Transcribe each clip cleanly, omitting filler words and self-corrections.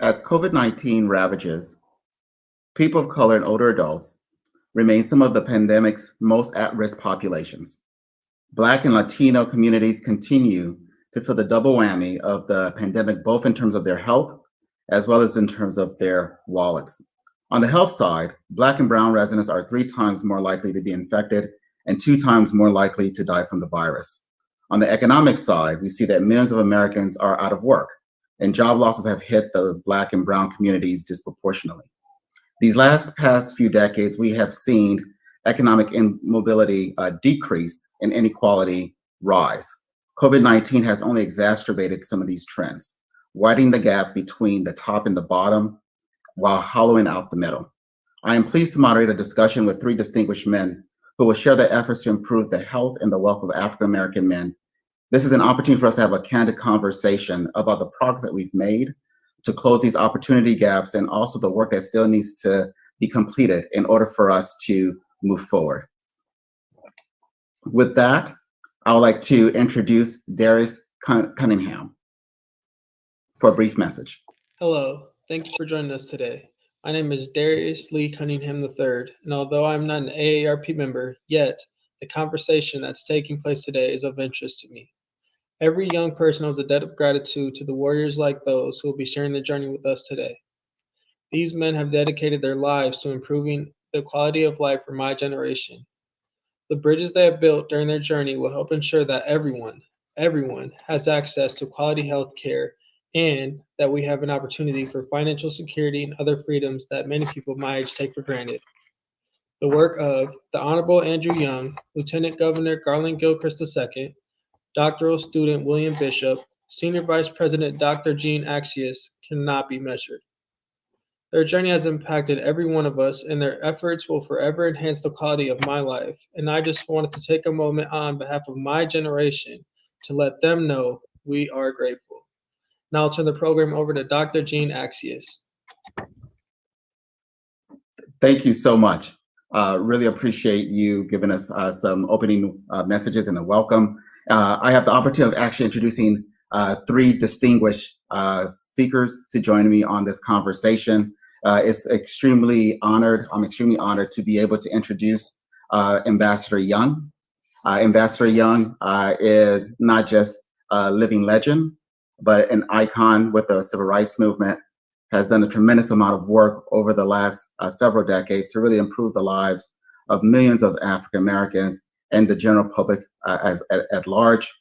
As COVID-19 ravages, people of color and older adults remain some of the pandemic's most at-risk populations. Black and Latino communities continue to feel the double whammy of the pandemic, both in terms of their health as well as in terms of their wallets. On the health side, Black and Brown residents are 3 times more likely to be infected and 2 times more likely to die from the virus. On the economic side, we see that millions of Americans are out of work, and job losses have hit the Black and Brown communities disproportionately. These past few decades, we have seen economic immobility decrease and inequality rise. COVID-19 has only exacerbated some of these trends, widening the gap between the top and the bottom while hollowing out the middle. I am pleased to moderate a discussion with 3 distinguished men who will share their efforts to improve the health and the wealth of African American men. This is an opportunity for us to have a candid conversation about the progress that we've made to close these opportunity gaps and also the work that still needs to be completed in order for us to move forward. With that, I would like to introduce Darius Cunningham for a brief message. Hello, thank you for joining us today. My name is Darius Lee Cunningham III, and although I'm not an AARP member yet, the conversation that's taking place today is of interest to me. Every young person owes a debt of gratitude to the warriors like those who will be sharing the journey with us today. These men have dedicated their lives to improving the quality of life for my generation. The bridges they have built during their journey will help ensure that everyone has access to quality health care and that we have an opportunity for financial security and other freedoms that many people my age take for granted. The work of the Honorable Andrew Young, Lieutenant Governor Garlin Gilchrist II, doctoral student William Bishop, Senior Vice President Dr. Jean Accius cannot be measured. Their journey has impacted every one of us, and their efforts will forever enhance the quality of my life. And I just wanted to take a moment on behalf of my generation to let them know we are grateful. Now I'll turn the program over to Dr. Jean Accius. Thank you so much. Really appreciate you giving us some opening messages and a welcome. I have the opportunity of actually introducing 3 distinguished speakers to join me on this conversation. I'm extremely honored to be able to introduce Ambassador Young. Ambassador Young is not just a living legend, but an icon with the civil rights movement, has done a tremendous amount of work over the last several decades to really improve the lives of millions of African Americans and the general public at large.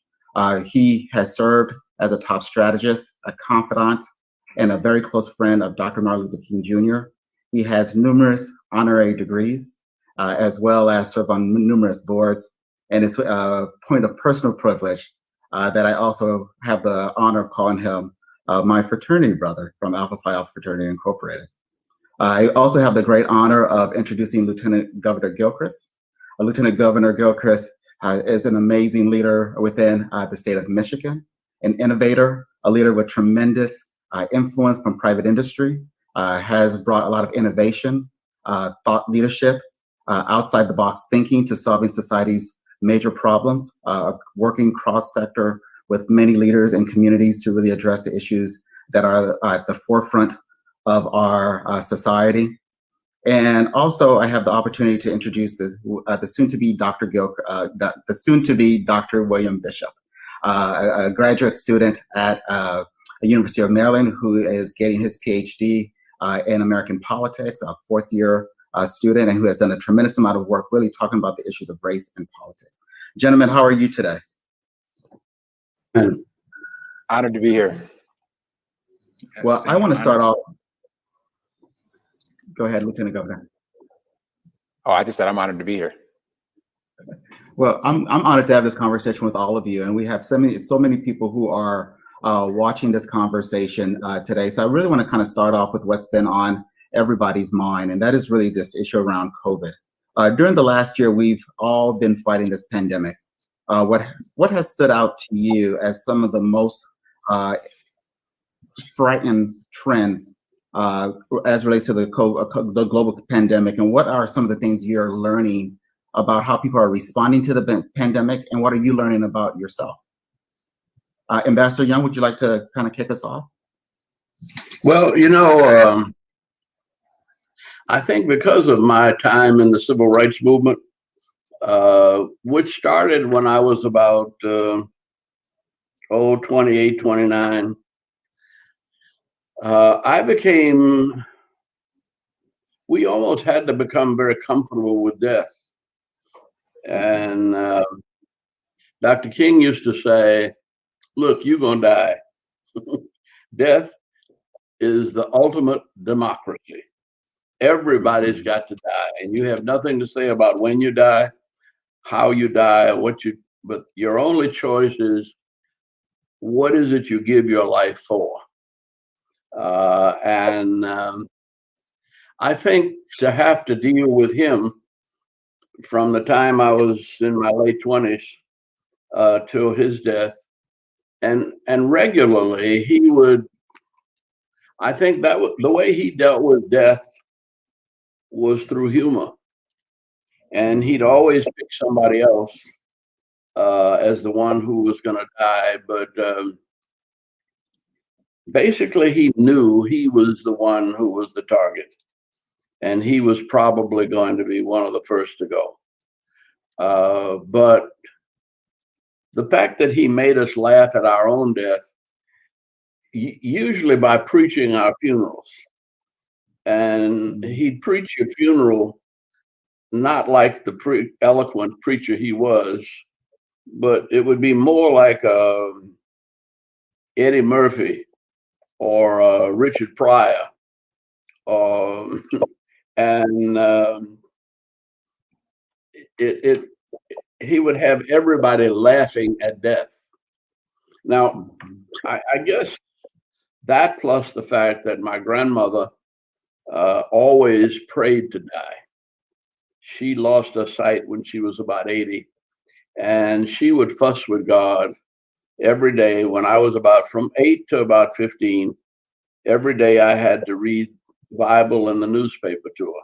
He has served as a top strategist, a confidant, and a very close friend of Dr. Martin Luther King Jr. He has numerous honorary degrees, as well as served on numerous boards. And it's a point of personal privilege that I also have the honor of calling him my fraternity brother from Alpha Phi Alpha Fraternity Incorporated. I also have the great honor of introducing Lieutenant Governor Gilchrist. Lieutenant Governor Gilchrist is an amazing leader within the state of Michigan, an innovator, a leader with tremendous influence from private industry, has brought a lot of innovation, thought leadership, outside the box thinking to solving society's major problems, working cross-sector with many leaders and communities to really address the issues that are at the forefront of our society. And also, I have the opportunity to introduce the soon-to-be Dr. William Bishop, a graduate student at the University of Maryland who is getting his PhD in American politics, a 4th-year student, and who has done a tremendous amount of work really talking about the issues of race and politics. Gentlemen, how are you today? Honored to be here. Well, I want to start off. Go ahead, Lieutenant Governor. Oh, I just said I'm honored to be here. Well, I'm honored to have this conversation with all of you, and we have so many people who are watching this conversation today. So I really want to kind of start off with what's been on everybody's mind, and that is really this issue around COVID. During the last year, we've all been fighting this pandemic. What has stood out to you as some of the most uh, frightening trends as relates to the global pandemic, and what are some of the things you're learning about how people are responding to the pandemic, and what are you learning about yourself? Ambassador Young, would you like to kind of kick us off? Well, I think because of my time in the civil rights movement, which started when I was about 28, 29, we almost had to become very comfortable with death. And Dr. King used to say, look, you're going to die. Death is the ultimate democracy. Everybody's got to die, and you have nothing to say about when you die, how you die, but your only choice is what is it you give your life for? And I think to have to deal with him from the time I was in my late 20s till his death, and regularly he would, I think that the way he dealt with death was through humor, and he'd always pick somebody else as the one who was going to die, but basically he knew he was the one who was the target, and he was probably going to be one of the first to go. But the fact that he made us laugh at our own death, usually by preaching our funerals, and he'd preach your funeral not like the eloquent preacher he was, but it would be more like Eddie Murphy or Richard Pryor, and he would have everybody laughing at death. Now, I guess that, plus the fact that my grandmother always prayed to die. She lost her sight when she was about 80, and she would fuss with God every day. When I was from 8 to about 15, every day I had to read the Bible and the newspaper to her.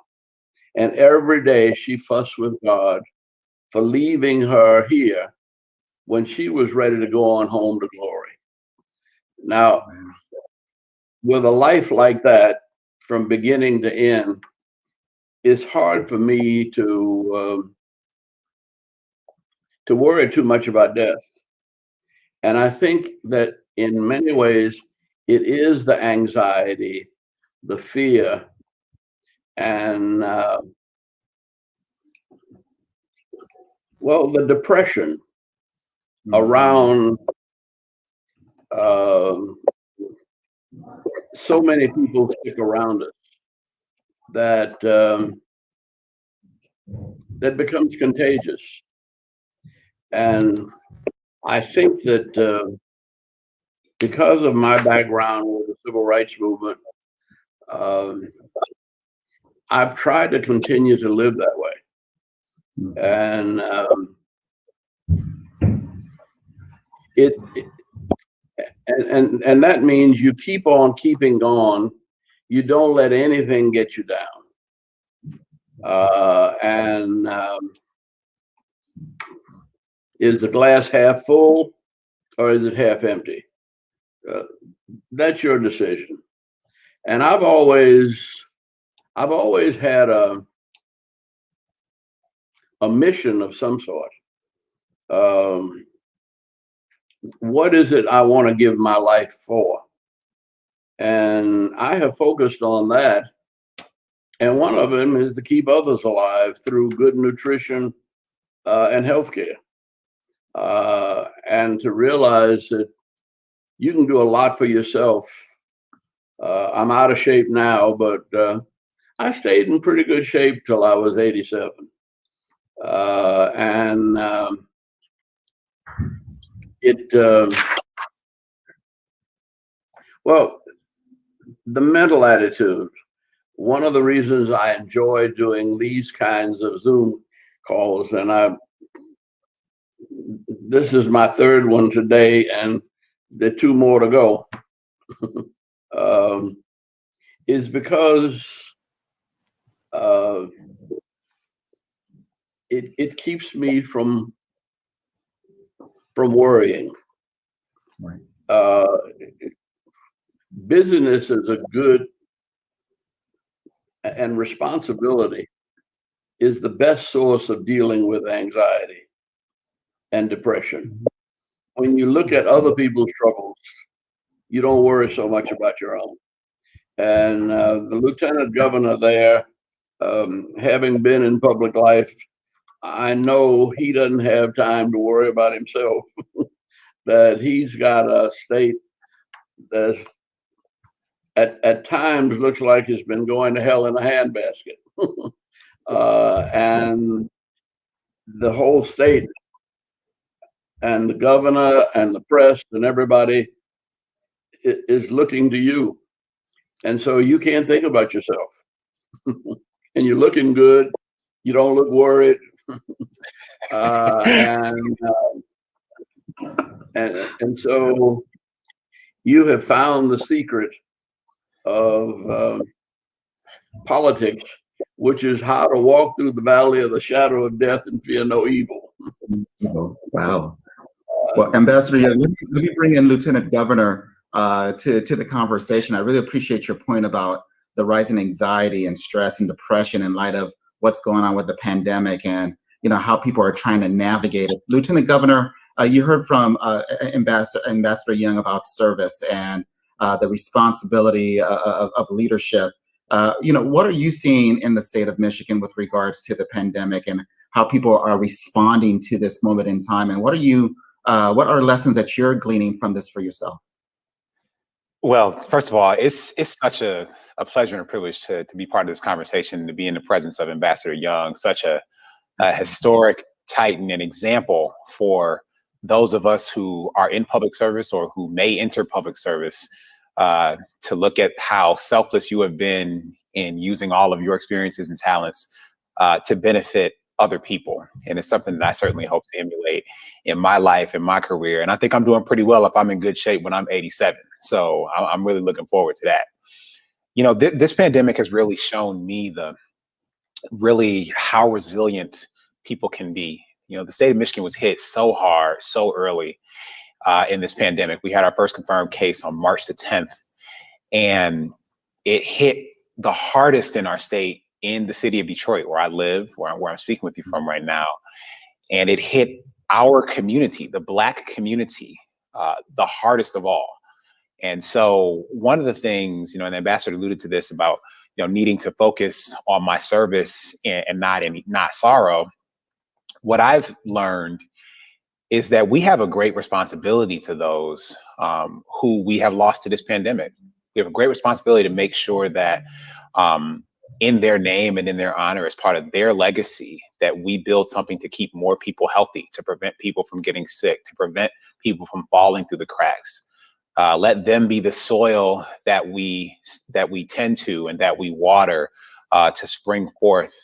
And every day she fussed with God for leaving her here when she was ready to go on home to glory. Now, with a life like that, from beginning to end, it's hard for me to worry too much about death. And I think that in many ways, it is the anxiety, the fear, and the depression around so many people stick around us that that becomes contagious. And I think that because of my background with the civil rights movement, I've tried to continue to live that way. And and that means you keep on keeping on. You don't let anything get you down. Is the glass half full or is it half empty? That's your decision. And I've always had a mission of some sort. What is it I want to give my life for? And I have focused on that. And one of them is to keep others alive through good nutrition and healthcare. And to realize that you can do a lot for yourself. I'm out of shape now, but I stayed in pretty good shape till I was 87. And well, the mental attitude. One of the reasons I enjoy doing these kinds of Zoom calls, and this is my third one today, and there are two more to go, is because it keeps me from worrying. Right. Busyness is a good, and responsibility is the best source of dealing with anxiety and depression. When you look at other people's troubles, you don't worry so much about your own. And the lieutenant governor there, having been in public life, I know he doesn't have time to worry about himself, that he's got a state that's at times looks like it's been going to hell in a handbasket. And the whole state and the governor and the press and everybody is looking to you. And so you can't think about yourself. And you're looking good. You don't look worried. And so you have found the secret of politics, which is how to walk through the valley of the shadow of death and fear no evil. Oh, wow. Well, Ambassador Young, let me bring in Lieutenant Governor to the conversation. I really appreciate your point about the rising anxiety and stress and depression in light of what's going on with the pandemic and how people are trying to navigate it. Lieutenant Governor, you heard from Ambassador Young about service and the responsibility of leadership. What are you seeing in the state of Michigan with regards to the pandemic and how people are responding to this moment in time? And what are lessons that you're gleaning from this for yourself? Well, first of all, it's such a pleasure and a privilege to be part of this conversation, to be in the presence of Ambassador Young, such a historic titan and example for those of us who are in public service or who may enter public service, to look at how selfless you have been in using all of your experiences and talents to benefit other people. And it's something that I certainly hope to emulate in my life, in my career. And I think I'm doing pretty well if I'm in good shape when I'm 87. So I'm really looking forward to that. This pandemic has really shown me how resilient people can be. The state of Michigan was hit so hard, so early in this pandemic. We had our first confirmed case on March the 10th, and it hit the hardest in our state in the city of Detroit, where I live, where I'm speaking with you from right now. And it hit our community, the Black community, the hardest of all. And so one of the things, and the ambassador alluded to this about, needing to focus on my service and not sorrow. What I've learned is that we have a great responsibility to those who we have lost to this pandemic. We have a great responsibility to make sure that in their name and in their honor, as part of their legacy, that we build something to keep more people healthy, to prevent people from getting sick, to prevent people from falling through the cracks. Let them be the soil that we tend to and that we water to spring forth,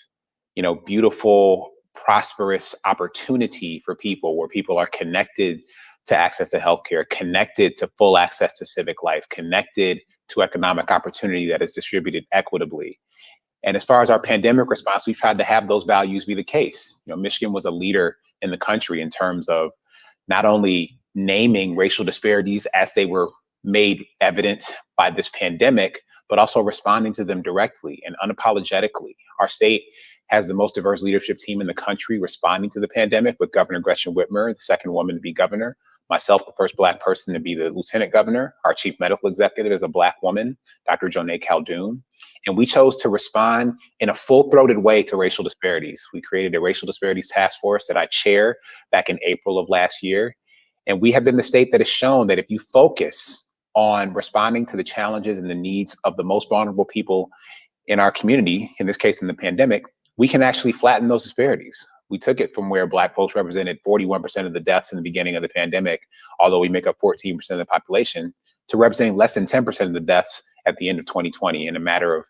beautiful, prosperous opportunity for people, where people are connected to access to healthcare, connected to full access to civic life, connected to economic opportunity that is distributed equitably. And as far as our pandemic response, we've tried to have those values be the case. Michigan was a leader in the country in terms of not only naming racial disparities as they were made evident by this pandemic, but also responding to them directly and unapologetically. Our state has the most diverse leadership team in the country responding to the pandemic, with Governor Gretchen Whitmer, the second woman to be governor, myself, the first Black person to be the lieutenant governor. Our chief medical executive is a Black woman, Dr. Jonae Caldoon. And we chose to respond in a full-throated way to racial disparities. We created a racial disparities task force that I chair back in April of last year. And we have been the state that has shown that if you focus on responding to the challenges and the needs of the most vulnerable people in our community, in this case in the pandemic, we can actually flatten those disparities. We took it from where Black folks represented 41% of the deaths in the beginning of the pandemic, although we make up 14% of the population, to representing less than 10% of the deaths at the end of 2020 in a matter of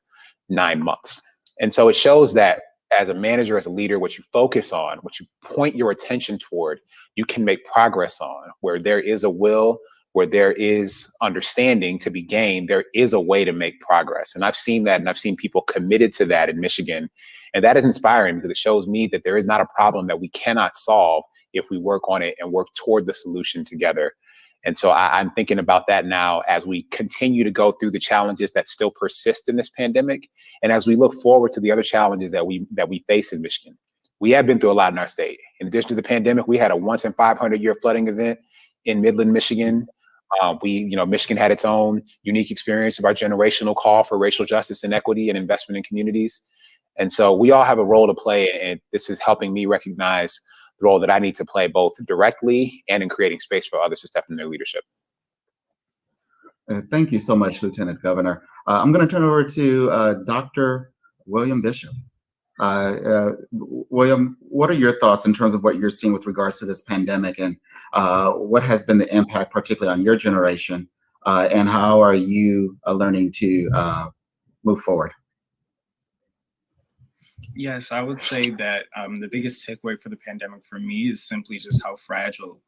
9 months. And so it shows that as a manager, as a leader, what you focus on, what you point your attention toward, you can make progress on. Where there is a will, where there is understanding to be gained, there is a way to make progress. And I've seen that, and I've seen people committed to that in Michigan. And that is inspiring because it shows me that there is not a problem that we cannot solve if we work on it and work toward the solution together. And so I'm thinking about that now as we continue to go through the challenges that still persist in this pandemic. And as we look forward to the other challenges that we face in Michigan. We have been through a lot in our state. In addition to the pandemic, we had a once in 500-year flooding event in Midland, Michigan. Michigan had its own unique experience of our generational call for racial justice and equity and investment in communities. And so we all have a role to play, and this is helping me recognize the role that I need to play both directly and in creating space for others to step in their leadership. Thank you so much, Lieutenant Governor. I'm going to turn over to Dr. William Bishop. William, what are your thoughts in terms of what you're seeing with regards to this pandemic, and what has been the impact, particularly on your generation, and how are you learning to move forward? Yes, I would say that the biggest takeaway for the pandemic for me is simply just how fragile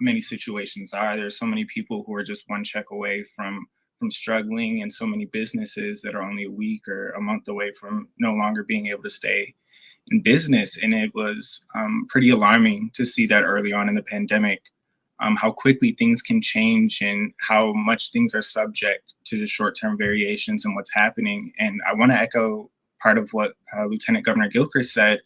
many situations are. There's so many people who are just one check away from struggling, and so many businesses that are only a week or a month away from no longer being able to stay in business. And it was pretty alarming to see that early on in the pandemic, how quickly things can change and how much things are subject to the short-term variations and what's happening. And I want to echo part of what Lieutenant Governor Gilchrist said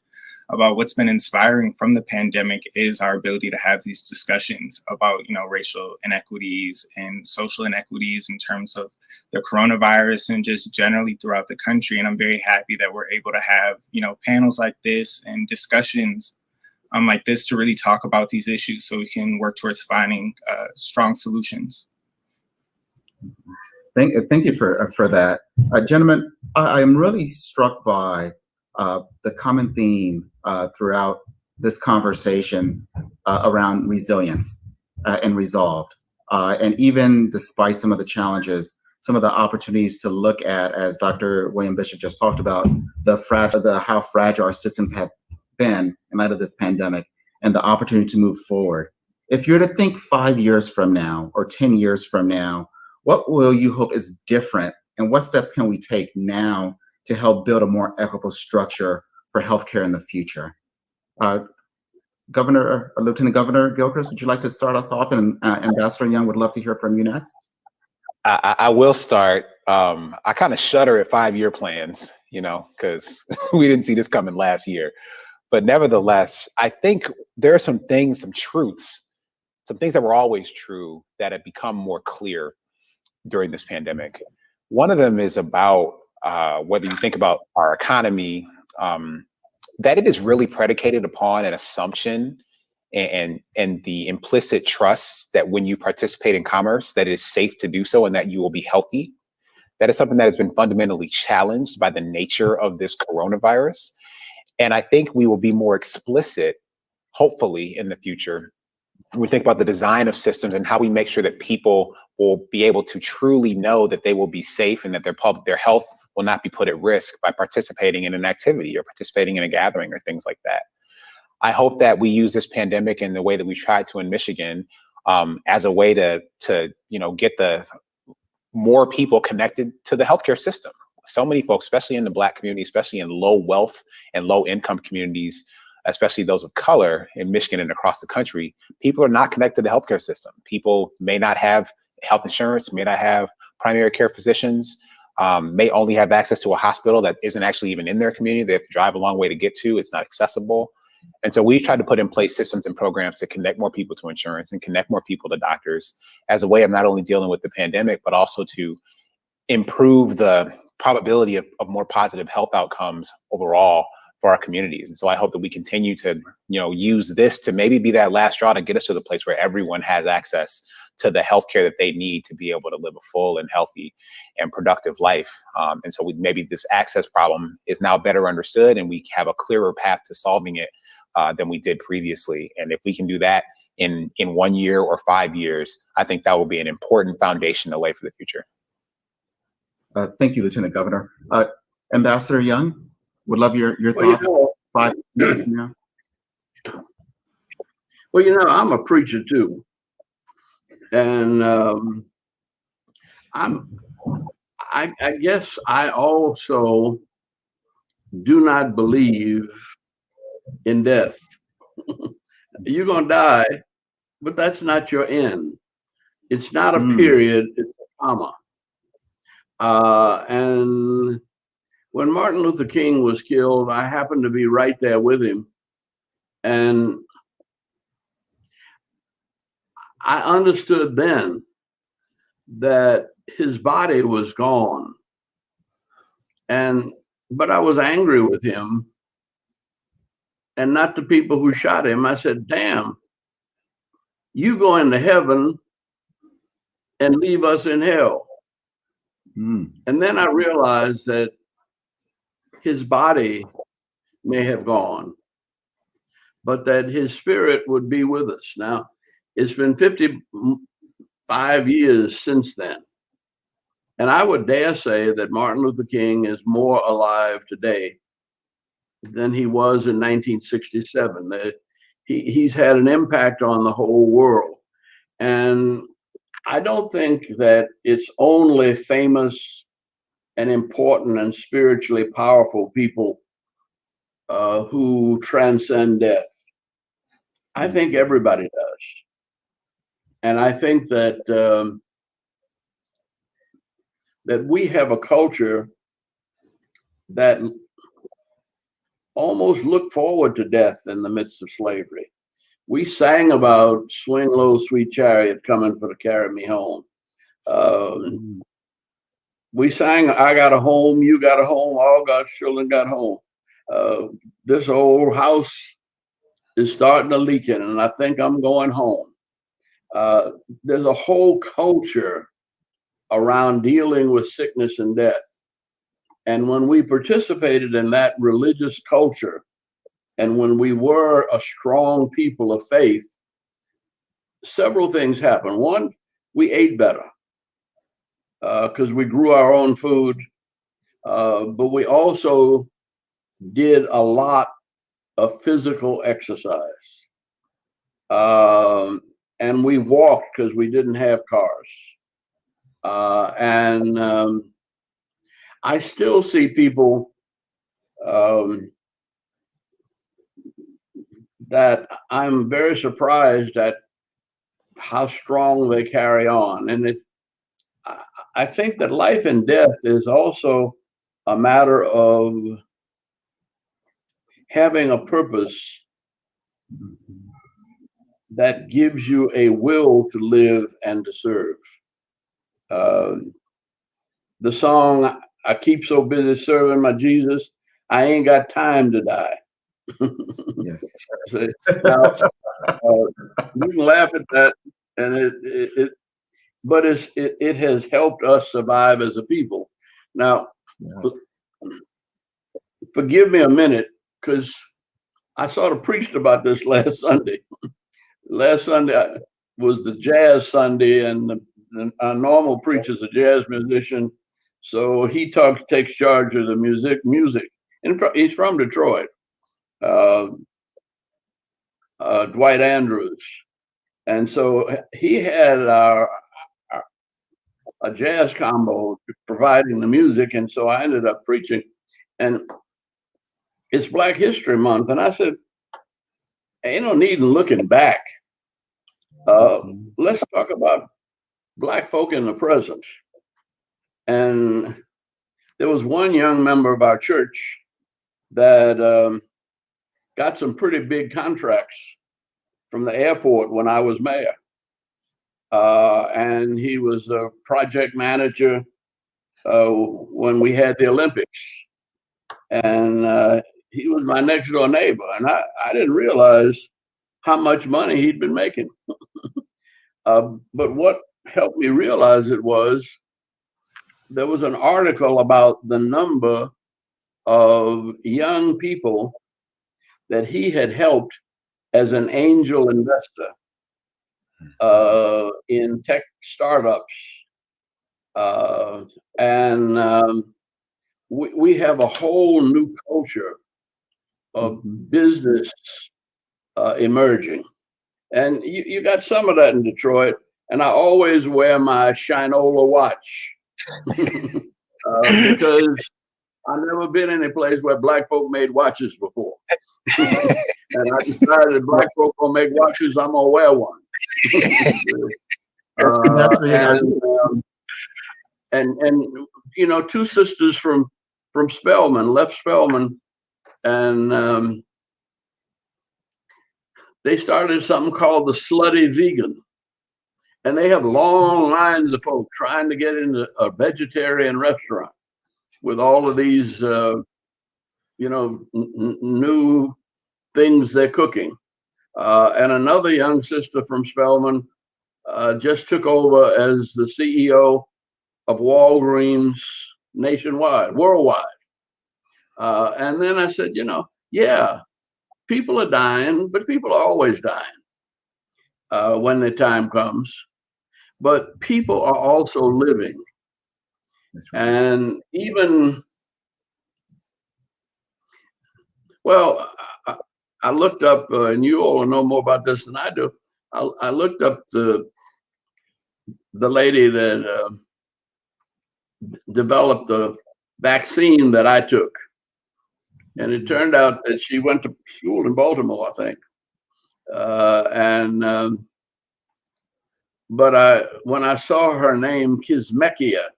about what's been inspiring from the pandemic is our ability to have these discussions about, racial inequities and social inequities in terms of the coronavirus and just generally throughout the country. And I'm very happy that we're able to have, panels like this and discussions like this to really talk about these issues so we can work towards finding strong solutions. Thank you for that. Gentlemen, I am really struck by the common theme throughout this conversation around resilience and resolve. And even despite some of the challenges, some of the opportunities to look at, as Dr. William Bishop just talked about, how fragile our systems have been in light of this pandemic and the opportunity to move forward. If you're to think 5 years from now or 10 years from now, what will you hope is different, and what steps can we take now to help build a more equitable structure for healthcare in the future? Lieutenant Governor Gilchrist, would you like to start us off? And Ambassador Young, would love to hear from you next. I will start. I kind of shudder at 5-year plans, because we didn't see this coming last year. But nevertheless, I think there are some things, some truths, some things that were always true that have become more clear during this pandemic. One of them is about whether you think about our economy, that it is really predicated upon an assumption and the implicit trust that when you participate in commerce, that it is safe to do so and that you will be healthy. That is something that has been fundamentally challenged by the nature of this coronavirus. And I think we will be more explicit, hopefully, in the future. When we think about the design of systems and how we make sure that people will be able to truly know that they will be safe and that their health will not be put at risk by participating in an activity or participating in a gathering or things like that. I hope that we use this pandemic in the way that we tried to in Michigan as a way to get the more people connected to the healthcare system. So many folks, especially in the Black community, especially in low wealth and low income communities, especially those of color in Michigan and across the country, people are not connected to the healthcare system. People may not have health insurance, may not have primary care physicians, may only have access to a hospital that isn't actually even in their community. They have to drive a long way to get to. It's not accessible. And so we tried to put in place systems and programs to connect more people to insurance and connect more people to doctors as a way of not only dealing with the pandemic, but also to improve the probability of more positive health outcomes overall for our communities. And so I hope that we continue to, use this to maybe be that last straw to get us to the place where everyone has access to the healthcare that they need to be able to live a full and healthy and productive life. And so maybe this access problem is now better understood, and we have a clearer path to solving it than we did previously. And if we can do that in 1 year or 5 years, I think that will be an important foundation to lay for the future. Thank you, Lieutenant Governor. Ambassador Young, would love your Well, thoughts. 5 minutes from now. Well, I'm a preacher too, and I guess I also do not believe in death. You're gonna die, but that's not your end. It's not a period, it's a comma. And when Martin Luther King was killed, I happened to be right there with him. And I understood then that his body was gone. But I was angry with him, and not the people who shot him. I said, damn, you go into heaven and leave us in hell. And then I realized that his body may have gone, but that his spirit would be with us. Now, it's been 55 years since then. And I would dare say that Martin Luther King is more alive today than he was in 1967. He's had an impact on the whole world. And I don't think that it's only famous and important and spiritually powerful people who transcend death. I think everybody does. And I think that that we have a culture that almost looked forward to death in the midst of slavery. We sang about "Swing Low, Sweet Chariot, coming for to carry me home." We sang "I got a home, you got a home, all God's children got home." This old house is starting to leak in, and I think I'm going home. There's a whole culture around dealing with sickness and death. And when we participated in that religious culture, and when we were a strong people of faith, several things happened. One, we ate better because we grew our own food, but we also did a lot of physical exercise. And we walked because we didn't have cars. I still see people that I'm very surprised at how strong they carry on. And I think that life and death is also a matter of having a purpose that gives you a will to live and to serve. The song, "I keep so busy serving my Jesus, I ain't got time to die." Yes. Now, you can laugh at that, and but it has helped us survive as a people. Now, yes. Forgive me a minute, because I sort of preached about this last Sunday. Last Sunday was the Jazz Sunday, and our normal preacher's a jazz musician, so he takes charge of the music. And he's from Detroit, Dwight Andrews, and so he had a jazz combo providing the music, and so I ended up preaching. And it's Black History Month, and I said, ain't no need in looking back. Let's talk about Black folk in the present. And there was one young member of our church that got some pretty big contracts from the airport when I was mayor. And he was a project manager when we had the Olympics. And he was my next door neighbor, and I didn't realize how much money he'd been making. But what helped me realize it was there was an article about the number of young people that he had helped as an angel investor in tech startups. We have a whole new culture of business emerging. And you got some of that in Detroit. And I always wear my Shinola watch because I've never been in a place where black folk made watches before. And I decided if black folk gonna make watches, I'm gonna wear one. And you know, two sisters from Spelman left Spelman, and they started something called the Slutty Vegan. And they have long lines of folk trying to get into a vegetarian restaurant with all of these, you know, new things they're cooking. And another young sister from Spelman just took over as the CEO of Walgreens worldwide. And then I said, you know, yeah, people are dying, but people are always dying when the time comes. But people are also living. Right. And even, well, I looked up, and you all know more about this than I do. I looked up the lady that developed the vaccine that I took. And it turned out that she went to school in Baltimore, I think. But when I saw her name, Kizzmekia,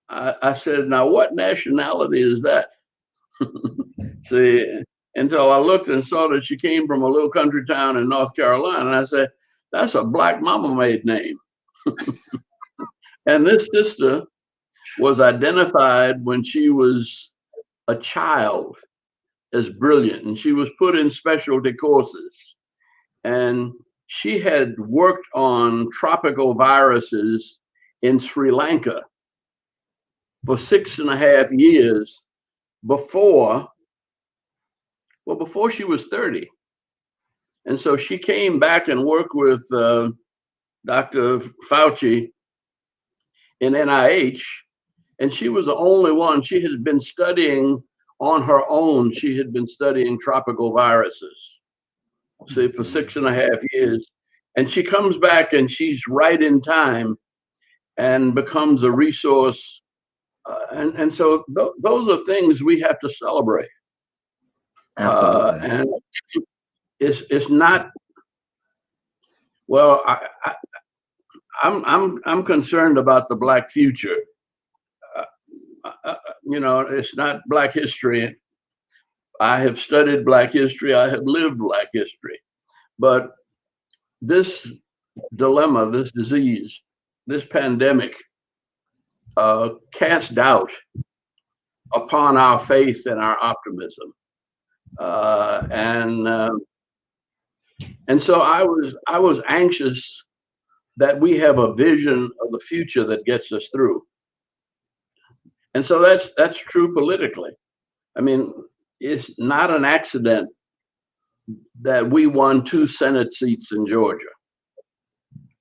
I said, now what nationality is that? See, until I looked and saw that she came from a little country town in North Carolina. And I said, that's a black mama made name. And this sister was identified when she was a child as brilliant, and she was put in specialty courses. And she had worked on tropical viruses in Sri Lanka for 6.5 years before she was 30. And so she came back and worked with Dr. Fauci in NIH, and she was the only one. She had been studying on her own. She had been studying tropical viruses, see, for 6.5 years. And she comes back and she's right in time and becomes a resource. And so those are things we have to celebrate. Absolutely. And it's not, well, I'm concerned about the Black future. You know, it's not Black history. I have studied Black history. I have lived Black history. But this dilemma, this disease, this pandemic cast doubt upon our faith and our optimism. And so I was anxious that we have a vision of the future that gets us through. And so that's true politically. I mean, it's not an accident that we won 2 Senate seats in Georgia,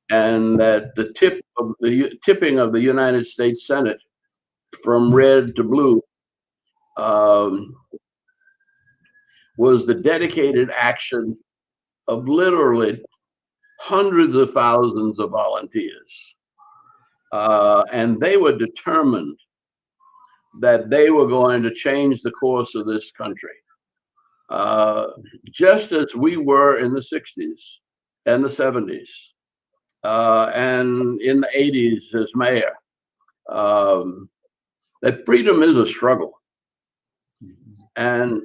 and that the tipping of the United States Senate from red to blue was the dedicated action of literally hundreds of thousands of volunteers. And they were determined that they were going to change the course of this country, just as we were in the 60s and the 70s, and in the 80s as mayor. That freedom is a struggle. And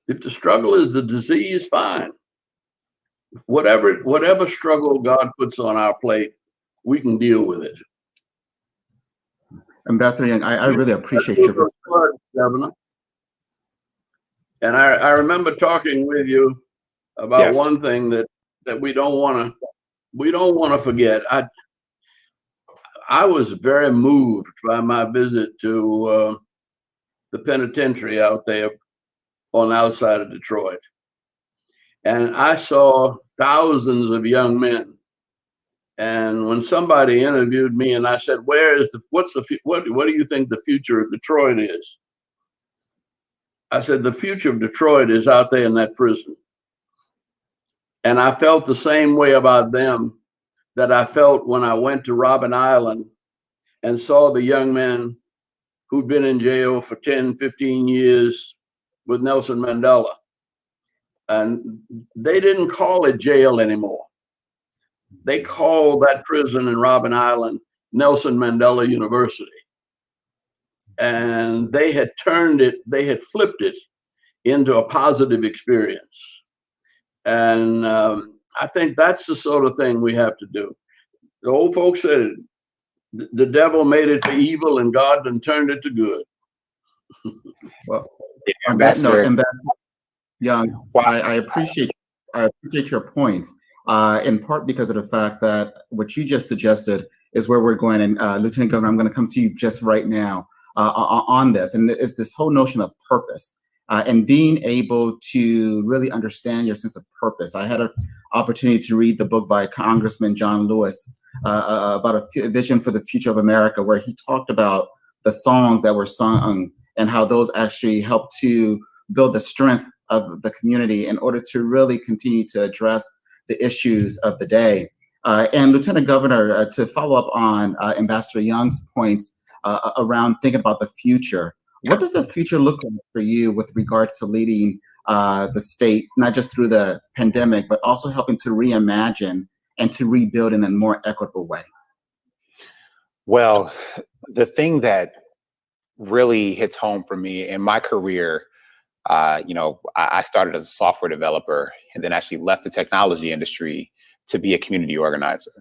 if the struggle is the disease, fine. Whatever struggle God puts on our plate, we can deal with it. Ambassador Young, I really appreciate your perspective, Governor. And I remember talking with you about Yes. one thing that we don't want to forget. I was very moved by my visit to the penitentiary out there on the outside of Detroit, and I saw thousands of young men. And when somebody interviewed me, and I said, what do you think the future of Detroit is? I said, the future of Detroit is out there in that prison. And I felt the same way about them that I felt when I went to Robben Island and saw the young men who'd been in jail for 10, 15 years with Nelson Mandela. And they didn't call it jail anymore. They called that prison in Robben Island Nelson Mandela University. And they had flipped it into a positive experience. And I think that's the sort of thing we have to do. The old folks said the devil made it for evil and God then turned it to good. Well, Yeah, on that note, Ambassador. Ambassador Young, Wow. I appreciate your points, in part because of the fact that what you just suggested is where we're going. And Lieutenant Governor, I'm going to come to you just right now on this. And it's this whole notion of purpose and being able to really understand your sense of purpose. I had an opportunity to read the book by Congressman John Lewis about a vision for the future of America, where he talked about the songs that were sung and how those actually helped to build the strength of the community in order to really continue to address the issues of the day. And Lieutenant Governor, to follow up on Ambassador Young's points around thinking about the future, what does the future look like for you with regards to leading the state, not just through the pandemic, but also helping to reimagine and to rebuild in a more equitable way? Well, the thing that really hits home for me in my career, I started as a software developer and then actually left the technology industry to be a community organizer.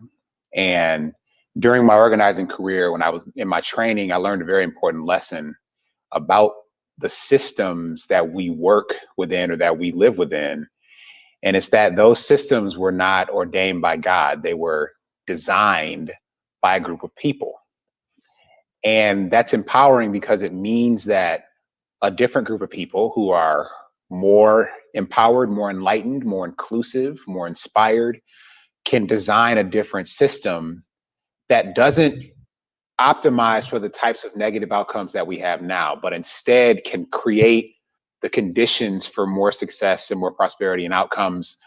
And during my organizing career, when I was in my training, I learned a very important lesson about the systems that we work within or that we live within. And it's that those systems were not ordained by God. They were designed by a group of people. And that's empowering because it means that a different group of people who are more empowered, more enlightened, more inclusive, more inspired, can design a different system that doesn't optimize for the types of negative outcomes that we have now, but instead can create the conditions for more success and more prosperity and outcomes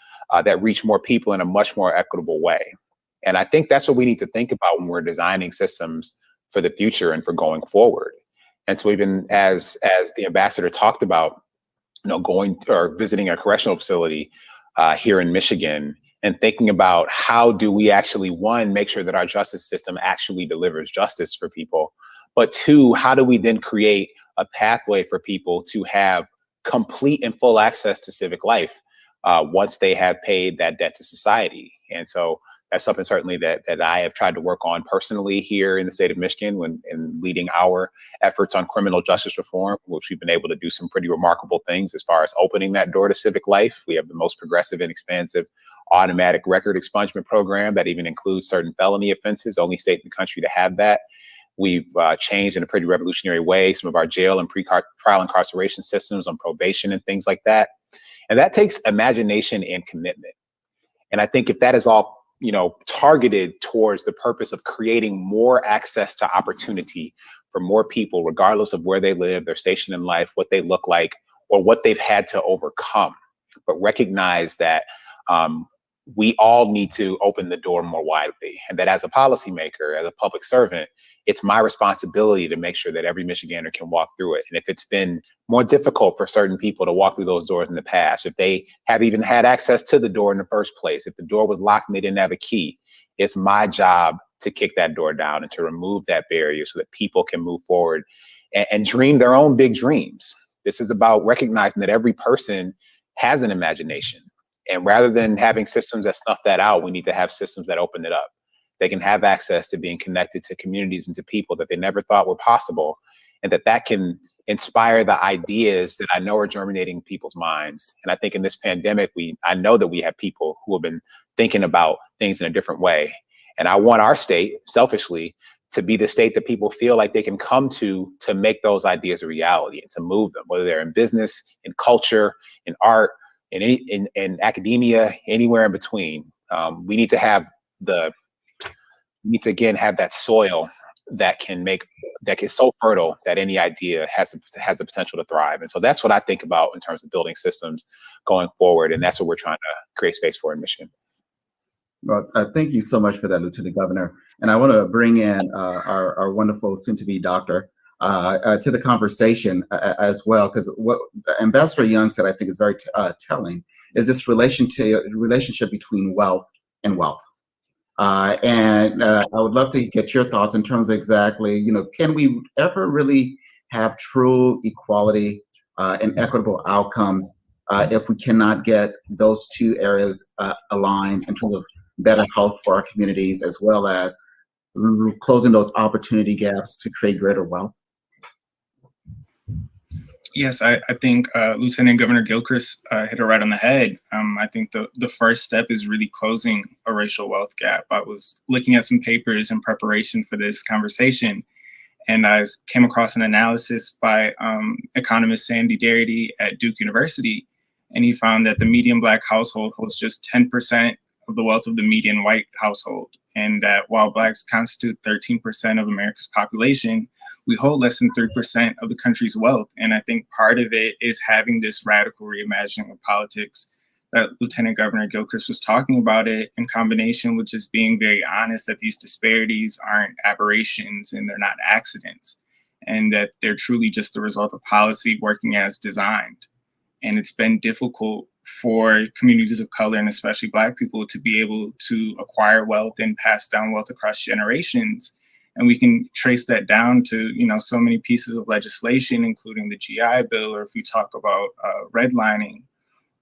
that reach more people in a much more equitable way. And I think that's what we need to think about when we're designing systems for the future and for going forward. And so even as the ambassador talked about, going or visiting a correctional facility here in Michigan and thinking about how do we actually, one, make sure that our justice system actually delivers justice for people, but two, how do we then create a pathway for people to have complete and full access to civic life once they have paid that debt to society? And so that's something certainly that I have tried to work on personally here in the state of Michigan when leading our efforts on criminal justice reform, which we've been able to do some pretty remarkable things as far as opening that door to civic life. We have the most progressive and expansive automatic record expungement program that even includes certain felony offenses, only state in the country to have that. We've changed in a pretty revolutionary way some of our jail and pre-trial incarceration systems on probation and things like that. And that takes imagination and commitment. And I think if that is all targeted towards the purpose of creating more access to opportunity for more people, regardless of where they live, their station in life, what they look like, or what they've had to overcome, but recognize that we all need to open the door more widely. And that as a policymaker, as a public servant, it's my responsibility to make sure that every Michigander can walk through it. And if it's been more difficult for certain people to walk through those doors in the past, if they have even had access to the door in the first place, if the door was locked and they didn't have a key, it's my job to kick that door down and to remove that barrier so that people can move forward and dream their own big dreams. This is about recognizing that every person has an imagination. And rather than having systems that snuff that out, we need to have systems that open it up. They can have access to being connected to communities and to people that they never thought were possible. and that can inspire the ideas that I know are germinating in people's minds. And I think in this pandemic, I know that we have people who have been thinking about things in a different way. And I want our state, selfishly, to be the state that people feel like they can come to make those ideas a reality and to move them, whether they're in business, in culture, in art, in academia, anywhere in between. We need to have again have that soil that is so fertile that any idea has the potential to thrive. And so that's what I think about in terms of building systems going forward. And that's what we're trying to create space for in Michigan. Well, thank you so much for that, Lieutenant Governor. And I want to bring in our wonderful soon-to-be doctor to the conversation as well, because what Ambassador Young said, I think, is very telling, is this relationship between wealth and wealth. And I would love to get your thoughts in terms of exactly, can we ever really have true equality and equitable outcomes if we cannot get those two areas aligned in terms of better health for our communities, as well as closing those opportunity gaps to create greater wealth? Yes, I think Lieutenant Governor Gilchrist hit it right on the head. I think the first step is really closing a racial wealth gap. I was looking at some papers in preparation for this conversation, and I came across an analysis by economist Sandy Darity at Duke University, and he found that the median Black household holds just 10% of the wealth of the median white household, and that while Blacks constitute 13% of America's population, we hold less than 3% of the country's wealth. And I think part of it is having this radical reimagining of politics that Lieutenant Governor Gilchrist was talking about, it in combination with just being very honest that these disparities aren't aberrations and they're not accidents, and that they're truly just the result of policy working as designed. And it's been difficult for communities of color, and especially Black people, to be able to acquire wealth and pass down wealth across generations. And we can trace that down to, so many pieces of legislation, including the GI Bill, or if we talk about redlining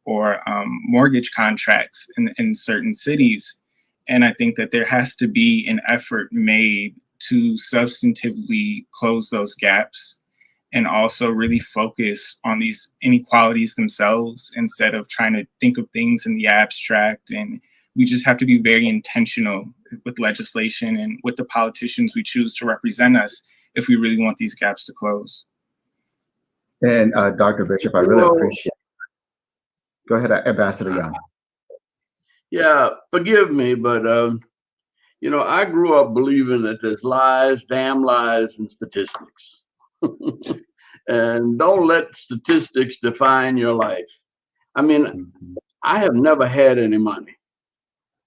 or mortgage contracts in certain cities. And I think that there has to be an effort made to substantively close those gaps, and also really focus on these inequalities themselves instead of trying to think of things in the abstract. And we just have to be very intentional with legislation and with the politicians we choose to represent us if we really want these gaps to close. And Dr. Bishop, I really appreciate it. Go ahead, Ambassador Young. Yeah, forgive me, but I grew up believing that there's lies, damn lies, and statistics. And don't let statistics define your life. I mean, I have never had any money.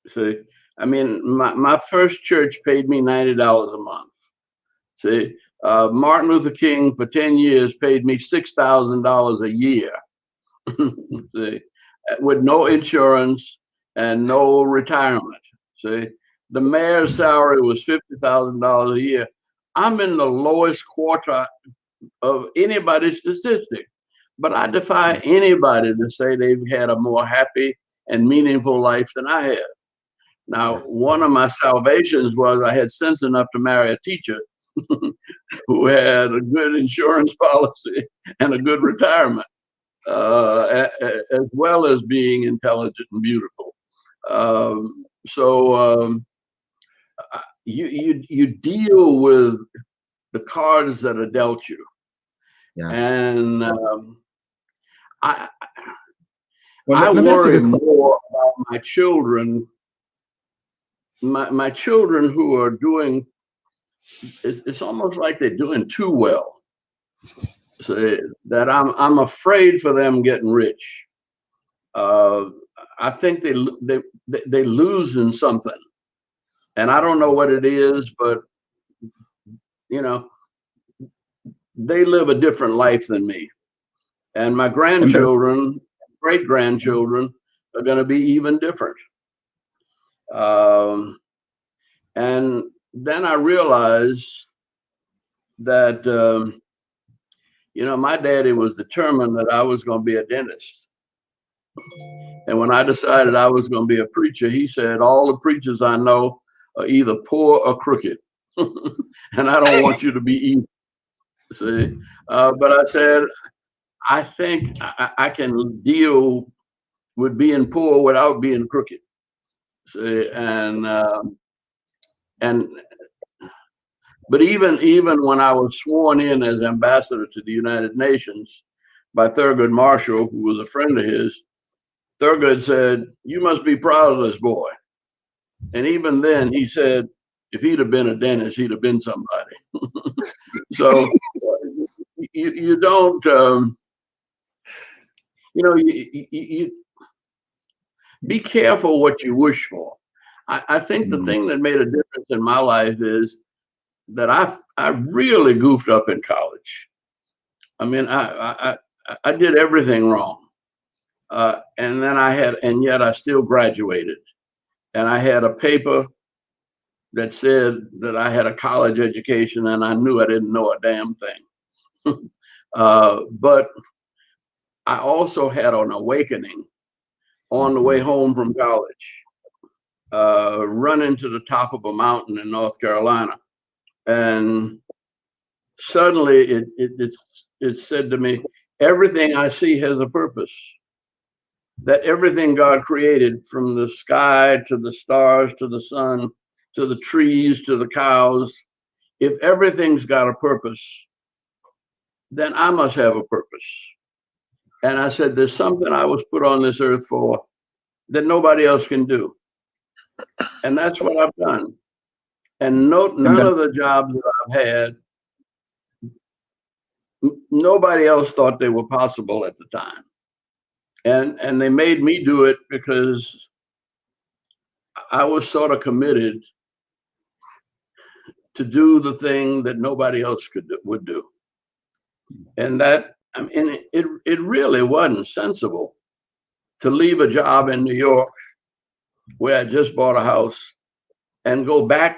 See, I mean, my first church paid me $90 a month. See, Martin Luther King for 10 years paid me $6,000 a year. See, with no insurance and no retirement. See, the mayor's salary was $50,000 a year. I'm in the lowest quarter of anybody's statistic, but I defy anybody to say they've had a more happy and meaningful life than I have. Now, one of my salvations was I had sense enough to marry a teacher who had a good insurance policy and a good retirement, as well as being intelligent and beautiful. You deal with the cards that are dealt you. Yes. And I worry more about my children. My children who are doing, it's almost like they're doing too well. So that I'm afraid for them getting rich. I think they losing something, and I don't know what it is, but they live a different life than me. And my grandchildren, great grandchildren, are going to be even different. And then I realized that, my daddy was determined that I was going to be a dentist. And when I decided I was going to be a preacher, he said, all the preachers I know are either poor or crooked. And I don't want you to be either. See, but I said, I think I can deal with being poor without being crooked. See, and but even when I was sworn in as ambassador to the United Nations by Thurgood Marshall, who was a friend of his, Thurgood said, "You must be proud of this boy." And even then, he said, if he'd have been a dentist, he'd have been somebody. So you don't, you be careful what you wish for. I think the thing that made a difference in my life is that I really goofed up in college. I mean, I did everything wrong, and then and yet I still graduated, and I had a paper that said that I had a college education, and I knew I didn't know a damn thing. But I also had an awakening on the way home from college, running to the top of a mountain in North Carolina. And suddenly it said to me, everything I see has a purpose. That everything God created, from the sky to the stars to the sun to the trees to the cows, if everything's got a purpose, then I must have a purpose. And I said, there's something I was put on this earth for that nobody else can do. And that's what I've done. And none of the jobs that I've had, nobody else thought they were possible at the time. And they made me do it because I was sort of committed to do the thing that nobody else would do. And that, I mean, it really wasn't sensible to leave a job in New York where I just bought a house and go back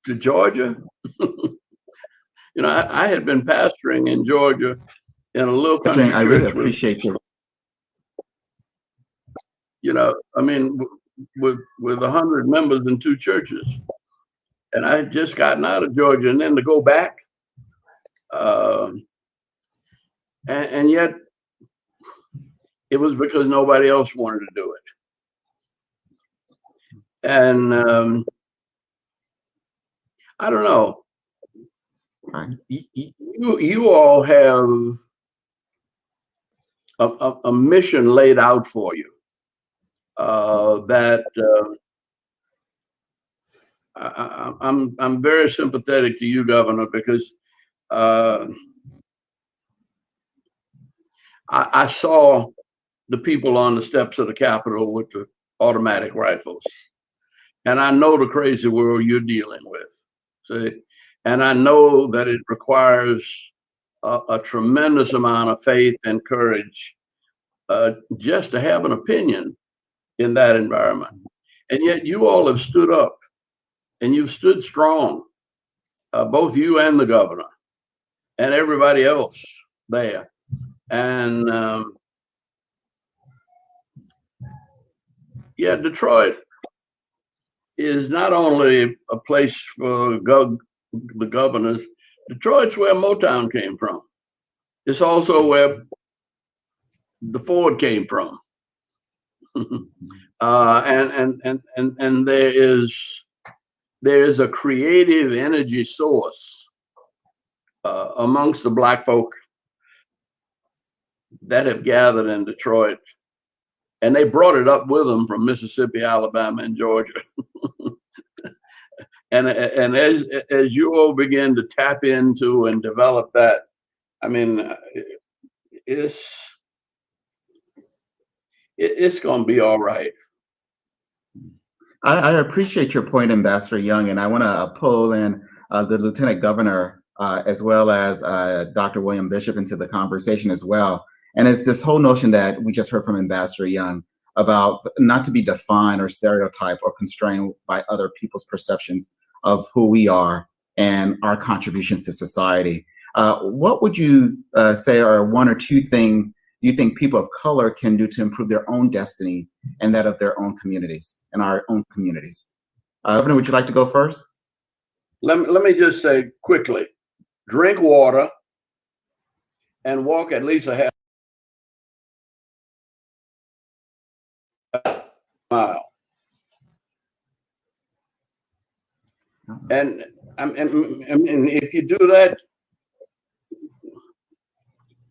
to Georgia. You know, I had been pastoring in Georgia in a little country church. I really appreciate you. You know, I mean, with 100 members in 2 churches, and I had just gotten out of Georgia, and then to go back, and yet it was because nobody else wanted to do it. And I don't know. You all have a mission laid out for you that I'm very sympathetic to you, Governor, because I saw the people on the steps of the Capitol with the automatic rifles, and I know the crazy world you're dealing with. See? And I know that it requires a tremendous amount of faith and courage just to have an opinion in that environment. And yet you all have stood up, and you've stood strong, both you and the governor and everybody else there. And yeah, Detroit is not only a place for the governors. Detroit's where Motown came from. It's also where the Ford came from. And there is a creative energy source amongst the Black folk that have gathered in Detroit, and they brought it up with them from Mississippi, Alabama, and Georgia. And as you all begin to tap into and develop that, I mean, it's going to be all right. I appreciate your point, Ambassador Young, and I want to pull in the Lieutenant Governor as well as Dr. William Bishop into the conversation as well. And it's this whole notion that we just heard from Ambassador Young about not to be defined or stereotyped or constrained by other people's perceptions of who we are and our contributions to society. What would you say are 1 or 2 things you think people of color can do to improve their own destiny and that of their own communities and our own communities? Governor, would you like to go first? Let me just say quickly, drink water, and walk at least a half mile. And if you do that,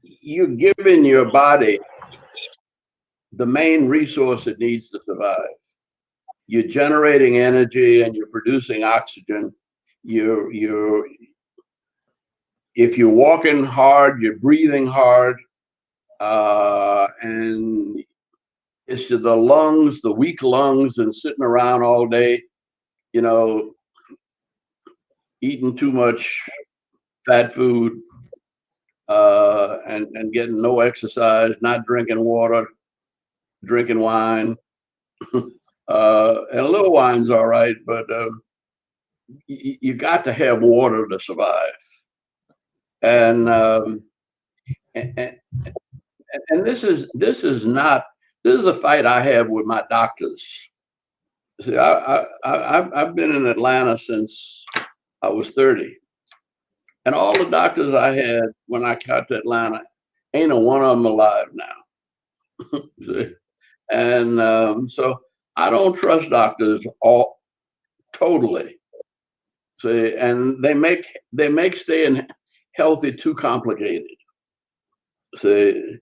you're giving your body the main resource it needs to survive. You're generating energy and you're producing oxygen. If you're walking hard, you're breathing hard, and it's the lungs, the weak lungs, and sitting around all day, you know, eating too much fat food, and getting no exercise, not drinking water, drinking wine. And a little wine's all right, but you got to have water to survive. And this is a fight I have with my doctors. See, I've been in Atlanta since I was 30, and all the doctors I had when I got to Atlanta, ain't a one of them alive now. And so I don't trust doctors totally. See, and they make staying healthy too complicated. See,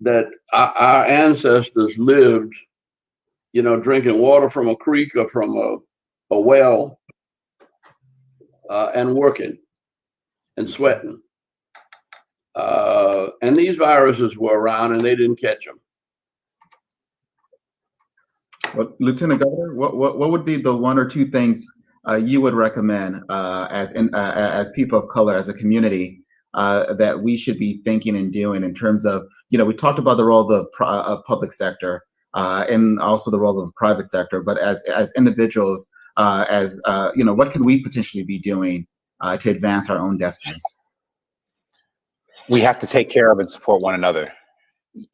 that our ancestors lived, you know, drinking water from a creek or from a well, and working and sweating. And these viruses were around and they didn't catch them. Well, Lieutenant Governor, what would be the one or two things you would recommend as people of color, as a community, that we should be thinking and doing in terms of, you know, we talked about the role of the public sector and also the role of the private sector, but as individuals, you know, what can we potentially be doing to advance our own destinies? We have to take care of and support one another.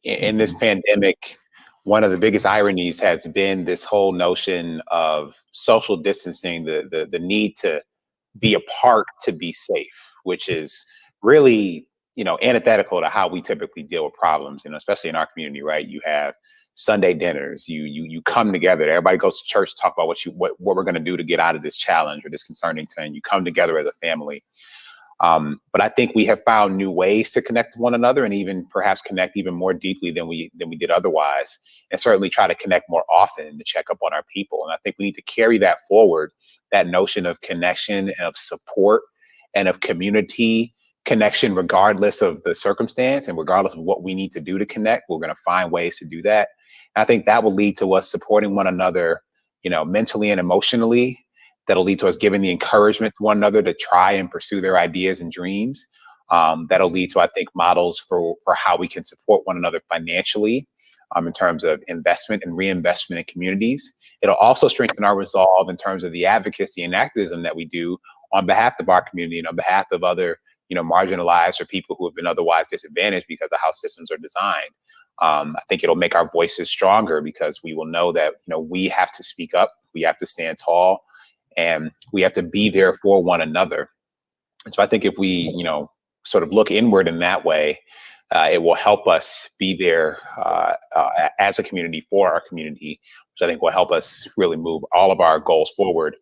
In this pandemic, one of the biggest ironies has been this whole notion of social distancing, the need to be apart to be safe, which is really, you know, antithetical to how we typically deal with problems, you know, especially in our community, right? You have Sunday dinners, you come together, everybody goes to church to talk about what we're going to do to get out of this challenge or this concerning thing. You come together as a family. But I think we have found new ways to connect to one another, and even perhaps connect even more deeply than we did otherwise, and certainly try to connect more often to check up on our people. And I think we need to carry that forward, that notion of connection and of support and of community connection, regardless of the circumstance and regardless of what we need to do to connect. We're going to find ways to do that. And I think that will lead to us supporting one another, you know, mentally and emotionally. That'll lead to us giving the encouragement to one another to try and pursue their ideas and dreams. That'll lead to, I think, models for how we can support one another financially, in terms of investment and reinvestment in communities. It'll also strengthen our resolve in terms of the advocacy and activism that we do on behalf of our community and on behalf of other, you know, marginalized or people who have been otherwise disadvantaged because of how systems are designed. I think it'll make our voices stronger because we will know that, you know, we have to speak up, we have to stand tall, and we have to be there for one another. And so I think if we, you know, sort of look inward in that way, it will help us be there as a community for our community, which I think will help us really move all of our goals forward.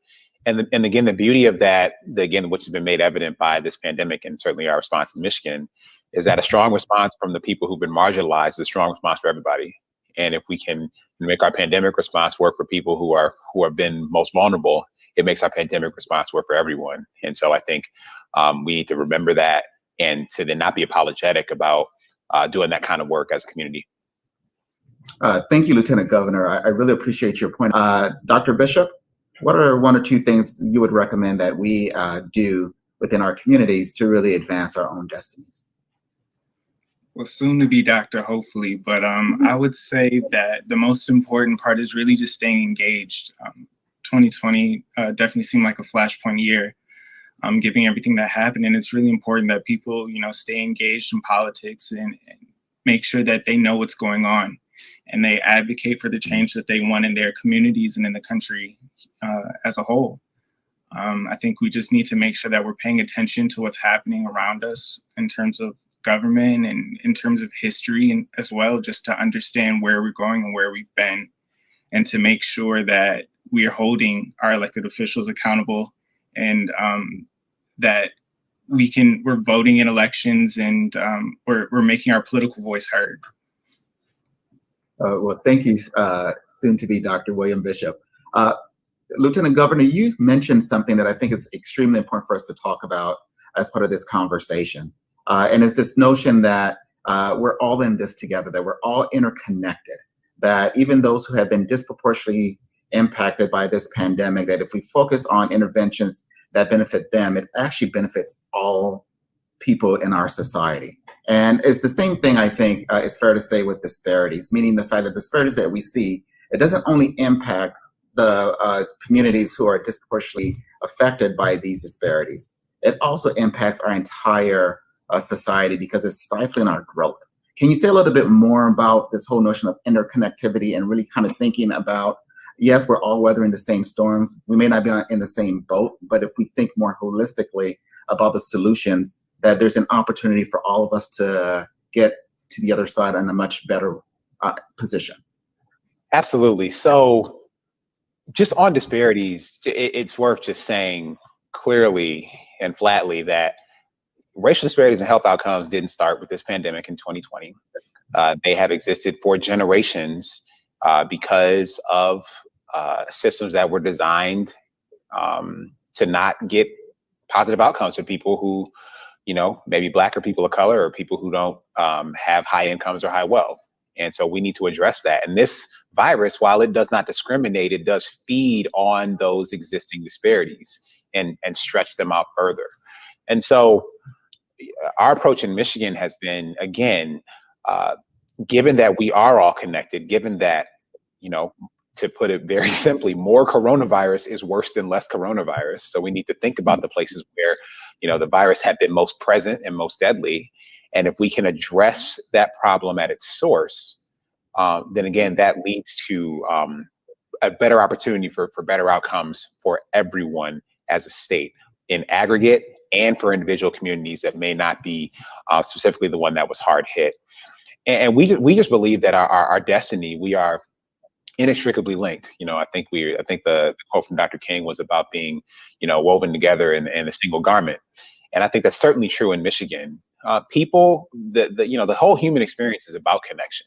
And again, the beauty of that, which has been made evident by this pandemic and certainly our response in Michigan, is that a strong response from the people who've been marginalized is a strong response for everybody. And if we can make our pandemic response work for people who have been most vulnerable, it makes our pandemic response work for everyone. And so I think we need to remember that and to then not be apologetic about doing that kind of work as a community. Thank you, Lieutenant Governor. I really appreciate your point. Dr. Bishop, what are one or two things you would recommend that we do within our communities to really advance our own destinies? Well, soon to be doctor, hopefully, but I would say that the most important part is really just staying engaged. 2020 definitely seemed like a flashpoint year, given everything that happened. And it's really important that people, you know, stay engaged in politics and make sure that they know what's going on and they advocate for the change that they want in their communities and in the country as a whole. I think we just need to make sure that we're paying attention to what's happening around us in terms of government and in terms of history, and as well, just to understand where we're going and where we've been, and to make sure that we are holding our elected officials accountable, and that we're voting in elections, and we're making our political voice heard. Well, thank you, soon to be Dr. William Bishop. Lieutenant Governor, you mentioned something that I think is extremely important for us to talk about as part of this conversation. And it's this notion that we're all in this together, that we're all interconnected, that even those who have been disproportionately impacted by this pandemic, that if we focus on interventions that benefit them, it actually benefits all people in our society. And it's the same thing, I think, it's fair to say with disparities, meaning the fact that disparities that we see, it doesn't only impact the communities who are disproportionately affected by these disparities. It also impacts our entire society because it's stifling our growth. Can you say a little bit more about this whole notion of interconnectivity and really kind of thinking about, yes, we're all weathering the same storms. We may not be in the same boat, but if we think more holistically about the solutions, that there's an opportunity for all of us to get to the other side in a much better position. Absolutely. So just on disparities, it's worth just saying clearly and flatly that racial disparities in health outcomes didn't start with this pandemic in 2020. They have existed for generations because of systems that were designed to not get positive outcomes for people who, maybe Black or people of color or people who don't have high incomes or high wealth. And so we need to address that. And this virus, while it does not discriminate, it does feed on those existing disparities and stretch them out further. And so our approach in Michigan has been, again, given that we are all connected, given that, to put it very simply, more coronavirus is worse than less coronavirus. So we need to think about the places where, the virus had been most present and most deadly. And if we can address that problem at its source, then again, that leads to a better opportunity for better outcomes for everyone as a state in aggregate and for individual communities that may not be specifically the one that was hard hit. And we just believe that our destiny, we are inextricably linked. I think the quote from Dr. King was about being, woven together in a single garment. And I think that's certainly true in Michigan. People, the whole human experience is about connection.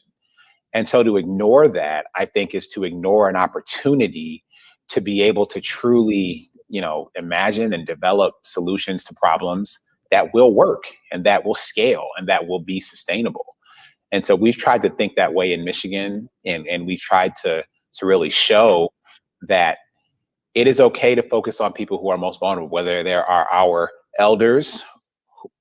And so to ignore that, I think, is to ignore an opportunity to be able to truly, imagine and develop solutions to problems that will work and that will scale and that will be sustainable. And so we've tried to think that way in Michigan, and we've tried to really show that it is okay to focus on people who are most vulnerable, whether there are our elders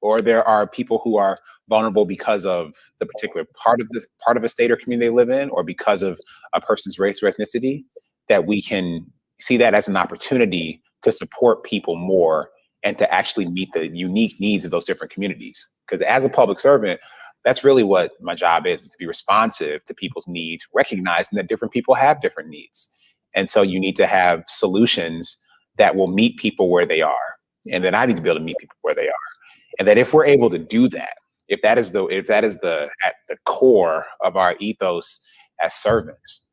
or there are people who are vulnerable because of the particular part of a state or community they live in, or because of a person's race or ethnicity, that we can see that as an opportunity to support people more and to actually meet the unique needs of those different communities. Because as a public servant, that's really what my job is to be responsive to people's needs, recognizing that different people have different needs. And so you need to have solutions that will meet people where they are. And then I need to be able to meet people where they are. And that if we're able to do that, if that is at the core of our ethos as servants,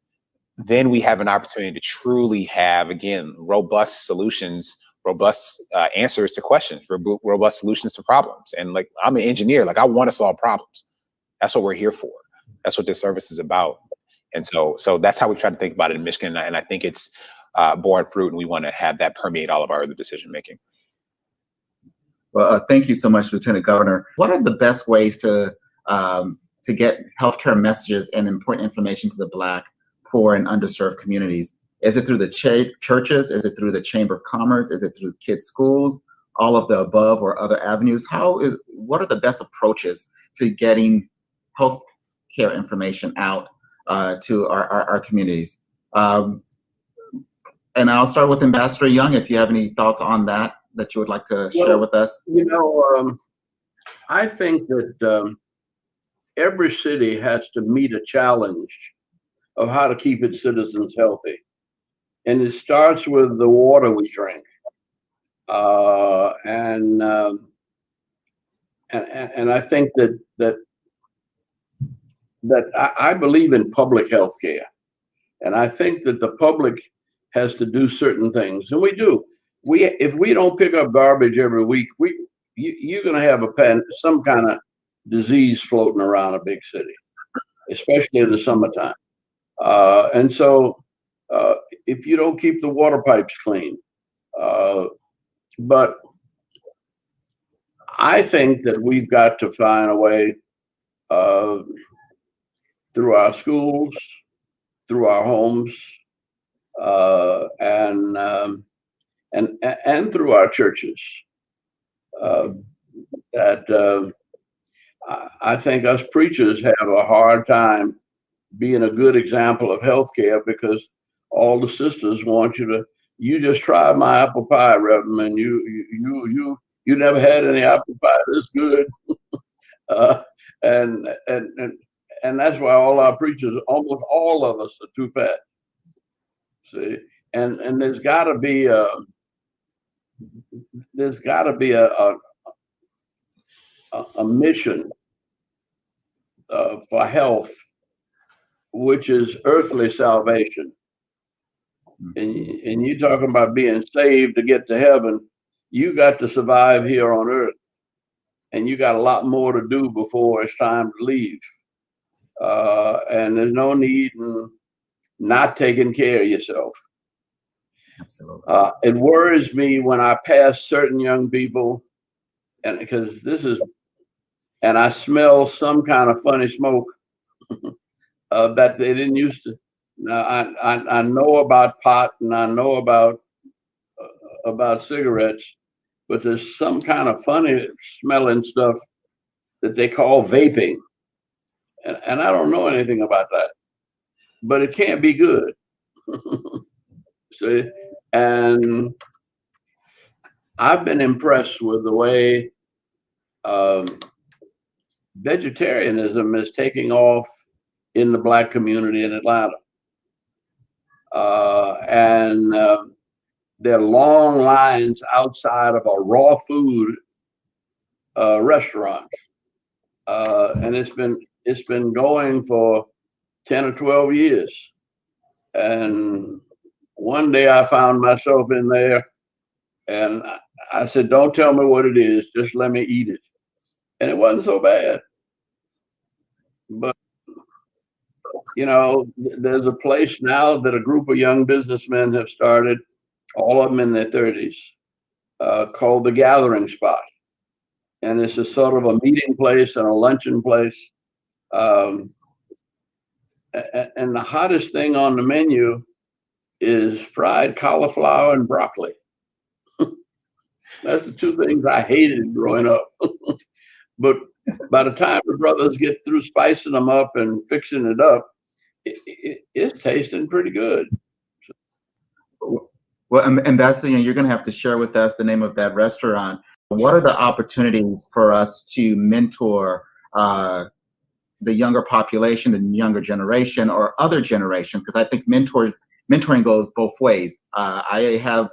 then we have an opportunity to truly have, again, robust solutions, robust answers to questions, robust solutions to problems. And like, I'm an engineer, I want to solve problems. That's what we're here for. That's what this service is about. And so that's how we try to think about it in Michigan. And I think it's borne fruit, and we want to have that permeate all of our other decision making. Well, thank you so much, Lieutenant Governor. What are the best ways to get healthcare messages and important information to the Black, poor, and underserved communities? Is it through the churches? Is it through the Chamber of Commerce? Is it through kids' schools? All of the above, or other avenues? What are the best approaches to getting health care information out to our communities? And I'll start with Ambassador Young, if you have any thoughts on that you would like to share with us. I think that every city has to meet a challenge of how to keep its citizens healthy. And it starts with the water we drink. And and I think that I believe in public health care. And I think that the public has to do certain things, and we do. If we don't pick up garbage every week, you're going to have some kind of disease floating around a big city, especially in the summertime. And so, if you don't keep the water pipes clean, but I think that we've got to find a way through our schools, through our homes, and through our churches. That I think us preachers have a hard time being a good example of healthcare, because all the sisters want you just try my apple pie, Reverend. You never had any apple pie this good. And that's why all our preachers, almost all of us, are too fat. See, and there's got to be a mission for health, which is earthly salvation. And you're talking about being saved to get to heaven. You got to survive here on earth, and you got a lot more to do before it's time to leave. And there's no need in not taking care of yourself. Absolutely. It worries me when I pass certain young people, and because and I smell some kind of funny smoke that they didn't used to. Now I know about pot, and I know about cigarettes, but there's some kind of funny smelling stuff that they call vaping, and I don't know anything about that, but it can't be good. See, and I've been impressed with the way vegetarianism is taking off in the Black community in Atlanta. And there are long lines outside of a raw food restaurant. And it's been going for 10 or 12 years. And one day I found myself in there, and I said, "Don't tell me what it is, just let me eat it." And it wasn't so bad. But, there's a place now that a group of young businessmen have started, all of them in their 30s, called the Gathering Spot. And it's a sort of a meeting place and a luncheon place. And the hottest thing on the menu is fried cauliflower and broccoli. That's the two things I hated growing up. But by the time the brothers get through spicing them up and fixing it up, it's tasting pretty good. Well, and that's, you're going to have to share with us the name of that restaurant. What are the opportunities for us to mentor the younger population, the younger generation, or other generations? Because I think mentoring goes both ways. I have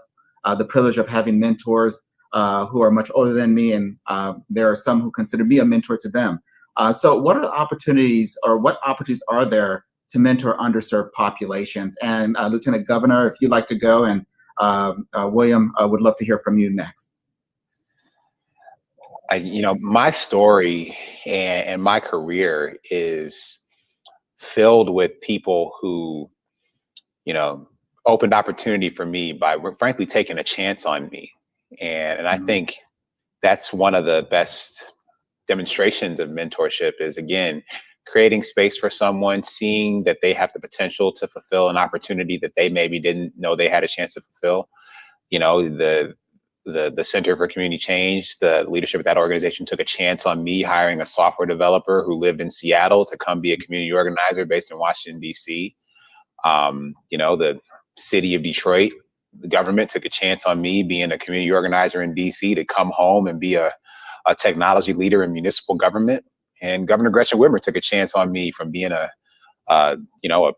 the privilege of having mentors who are much older than me, and there are some who consider me a mentor to them. So what are the opportunities, or what opportunities are there to mentor underserved populations? And Lieutenant Governor, if you'd like to go, and William, I would love to hear from you next. My story and my career is filled with people who, opened opportunity for me by frankly taking a chance on me. And I think that's one of the best demonstrations of mentorship is, again, creating space for someone, seeing that they have the potential to fulfill an opportunity that they maybe didn't know they had a chance to fulfill. The Center for Community Change, the leadership of that organization took a chance on me hiring a software developer who lived in Seattle to come be a community organizer based in Washington, D.C. The city of Detroit, the government took a chance on me being a community organizer in D.C. to come home and be a technology leader in municipal government. And Governor Gretchen Whitmer took a chance on me from being a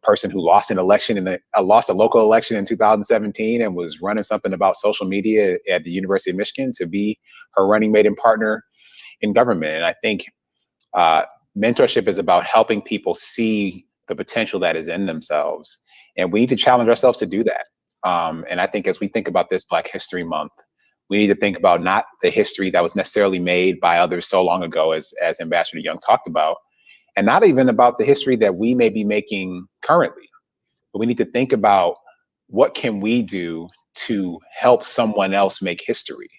person who lost an election lost a local election in 2017 and was running something about social media at the University of Michigan to be her running mate and partner in government. And I think mentorship is about helping people see the potential that is in themselves. And we need to challenge ourselves to do that. And I think as we think about this Black History Month, we need to think about not the history that was necessarily made by others so long ago, as Ambassador Young talked about, and not even about the history that we may be making currently. But we need to think about what can we do to help someone else make history?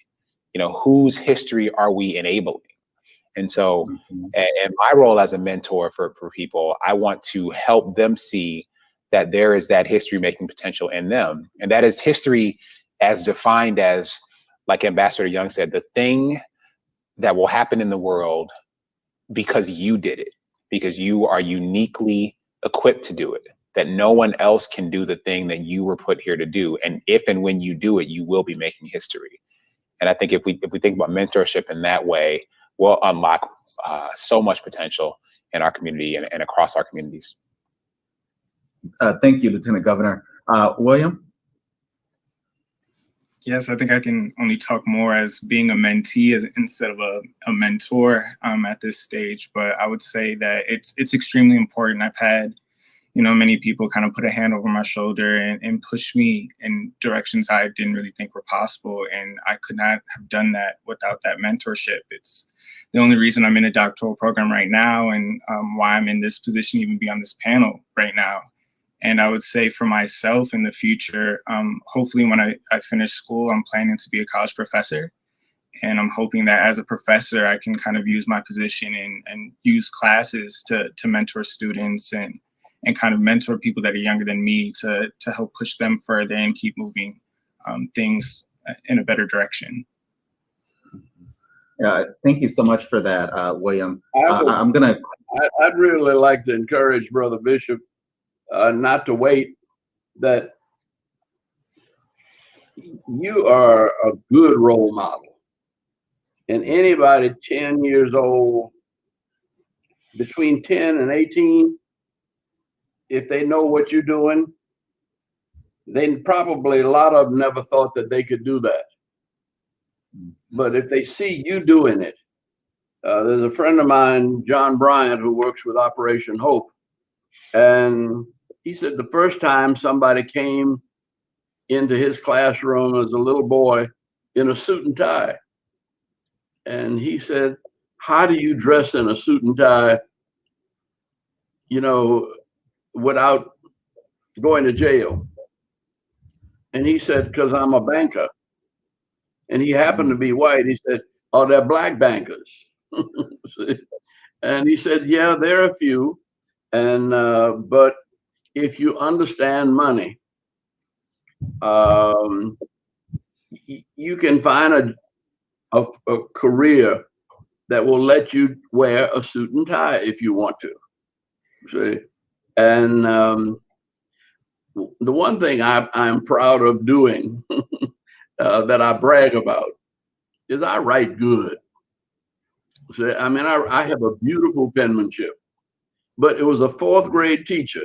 You know, whose history are we enabling? And so, and my role as a mentor for people, I want to help them see that there is that history making potential in them. And that is history as defined as, like Ambassador Young said, the thing that will happen in the world because you did it, because you are uniquely equipped to do it, that no one else can do the thing that you were put here to do. And if and when you do it, you will be making history. And I think if we think about mentorship in that way, we'll unlock so much potential in our community and across our communities. Thank you, Lieutenant Governor. William? Yes, I think I can only talk more as being a mentee instead of a mentor at this stage. But I would say that it's extremely important. I've had, many people kind of put a hand over my shoulder and push me in directions I didn't really think were possible. And I could not have done that without that mentorship. It's the only reason I'm in a doctoral program right now, and why I'm in this position, even be on this panel right now. And I would say for myself in the future, hopefully when I finish school, I'm planning to be a college professor. And I'm hoping that as a professor, I can kind of use my position and use classes to mentor students and kind of mentor people that are younger than me to help push them further and keep moving things in a better direction. Thank you so much for that, William. I'd really like to encourage Brother Bishop not to wait, that you are a good role model. And anybody 10 years old, between 10 and 18, if they know what you're doing, then probably a lot of them never thought that they could do that. But if they see you doing it, there's a friend of mine, John Bryant, who works with Operation Hope. And he said the first time somebody came into his classroom as a little boy in a suit and tie. And he said, how do you dress in a suit and tie, without going to jail? And he said, because I'm a banker. And he happened to be white. He said, oh, they're Black bankers. And he said, yeah, there are a few. And but if you understand money, you can find a career that will let you wear a suit and tie if you want to. See? And the one thing I'm proud of doing that I brag about is I write good. See? I mean, I have a beautiful penmanship. But it was a 4th grade teacher,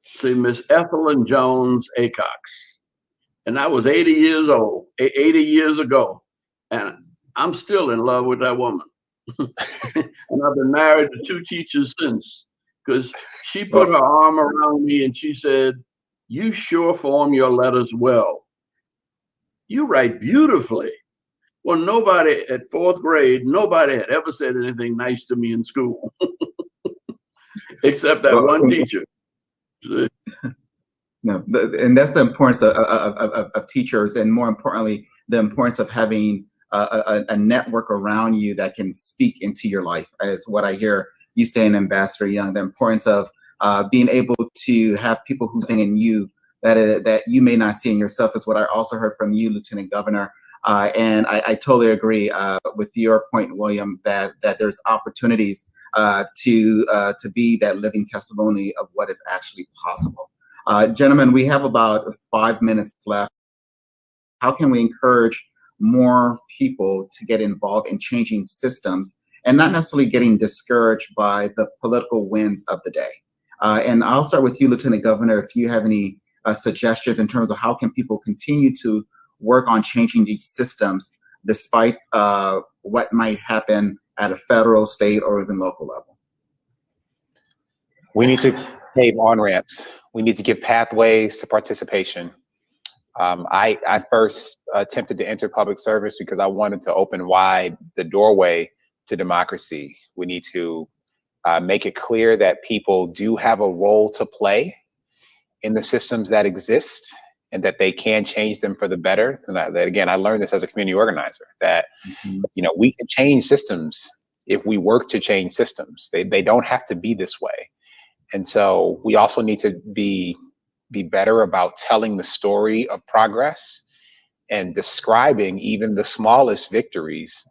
see, Miss Ethelyn Jones Acox. And I was 80 years old, 80 years ago. And I'm still in love with that woman. And I've been married to 2 teachers since, because she put her arm around me and she said, you sure form your letters well. You write beautifully. Well, nobody at 4th grade, nobody had ever said anything nice to me in school. Except that one teacher. No, and that's the importance of teachers, and more importantly, the importance of having a network around you that can speak into your life, is what I hear you saying, Ambassador Young. The importance of being able to have people who think in you that you may not see in yourself is what I also heard from you, Lieutenant Governor. And I totally agree with your point, William, that there's opportunities to be that living testimony of what is actually possible. Gentlemen, we have about 5 minutes left. How can we encourage more people to get involved in changing systems and not necessarily getting discouraged by the political winds of the day? And I'll start with you, Lieutenant Governor, if you have any suggestions in terms of how can people continue to work on changing these systems despite what might happen at a federal, state, or even local level? We need to pave on-ramps. We need to give pathways to participation. I first attempted to enter public service because I wanted to open wide the doorway to democracy. We need to make it clear that people do have a role to play in the systems that exist and that they can change them for the better. And again, I learned this as a community organizer, that we can change systems if we work to change systems. They don't have to be this way. And so we also need to be better about telling the story of progress and describing even the smallest victories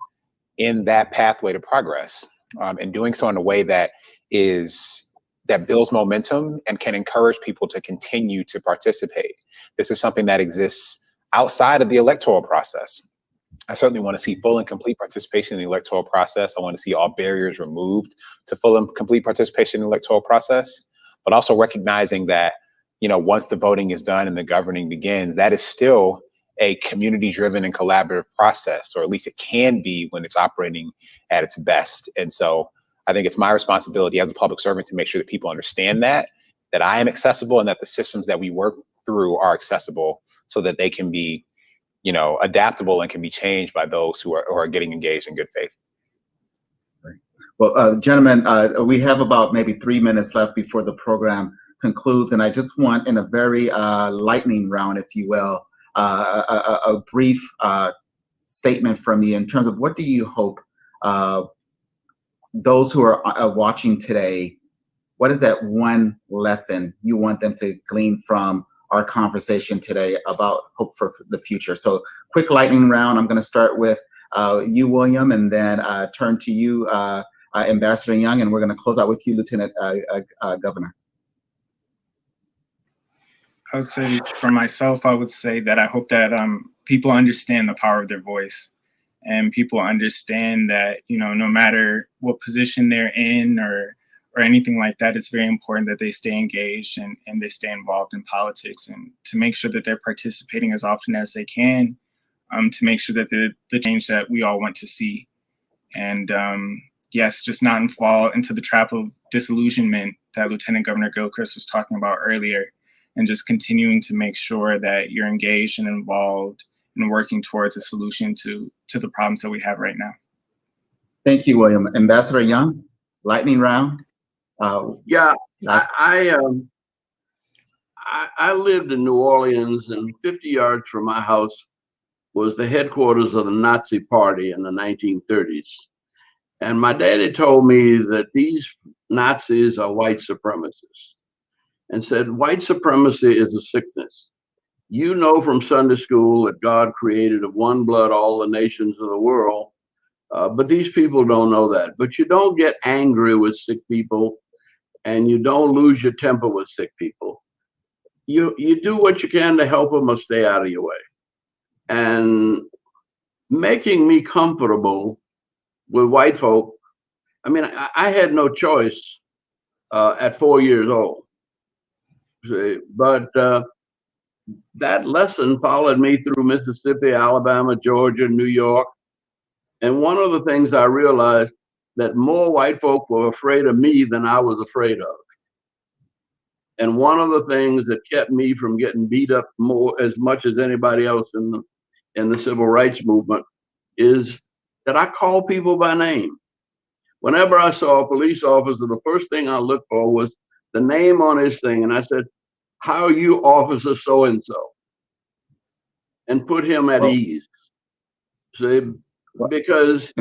in that pathway to progress, and doing so in a way that builds momentum and can encourage people to continue to participate. This is something that exists outside of the electoral process. I certainly want to see full and complete participation in the electoral process. I want to see all barriers removed to full and complete participation in the electoral process, but also recognizing that, once the voting is done and the governing begins, that is still a community-driven and collaborative process, or at least it can be when it's operating at its best. And so I think it's my responsibility as a public servant to make sure that people understand that I am accessible and that the systems that we work through are accessible so that they can be, adaptable and can be changed by those who are getting engaged in good faith. Well, gentlemen, we have about maybe 3 minutes left before the program concludes, and I just want, in a very lightning round, if you will, a brief statement from you in terms of what do you hope those who are watching today, what is that one lesson you want them to glean from our conversation today about hope for the future? So quick lightning round. I'm going to start with you, William, and then turn to you, Ambassador Young, and we're going to close out with you, Lieutenant Governor. I would say for myself, I would say that I hope that people understand the power of their voice, and people understand that, no matter what position they're in or anything like that, it's very important that they stay engaged and they stay involved in politics, and to make sure that they're participating as often as they can, to make sure that the change that we all want to see. And yes, just not fall into the trap of disillusionment that Lieutenant Governor Gilchrist was talking about earlier, and just continuing to make sure that you're engaged and involved and working towards a solution to the problems that we have right now. Thank you, William. Ambassador Young, lightning round. I lived in New Orleans, and 50 yards from my house was the headquarters of the Nazi Party in the 1930s. And my daddy told me that these Nazis are white supremacists, and said white supremacy is a sickness. You know from Sunday school that God created of one blood all the nations of the world, but these people don't know that. But you don't get angry with sick people, and you don't lose your temper with sick people. You do what you can to help them or stay out of your way. And making me comfortable with white folk, I had no choice at 4 years old. But that lesson followed me through Mississippi, Alabama, Georgia, New York. And one of the things I realized, that more white folk were afraid of me than I was afraid of. And one of the things that kept me from getting beat up as much as anybody else in the civil rights movement is that I call people by name. Whenever I saw a police officer, the first thing I looked for was the name on his thing. And I said, "How are you, officer so-and-so?" And put him at ease. See, because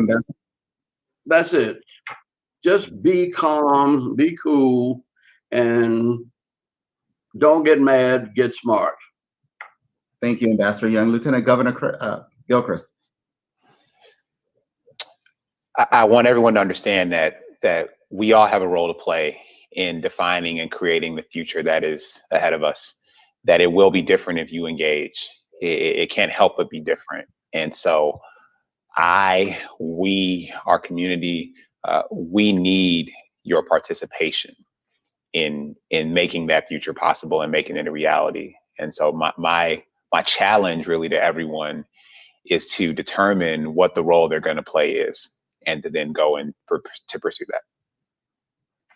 that's it. Just be calm, be cool, and don't get mad, get smart. Thank you, Ambassador Young. Lieutenant Governor Gilchrist. I want everyone to understand that we all have a role to play in defining and creating the future that is ahead of us, that it will be different if you engage. It can't help but be different. And so we, our community, we need your participation in making that future possible and making it a reality. And so my challenge really to everyone is to determine what the role they're going to play is, and to then go and to pursue that.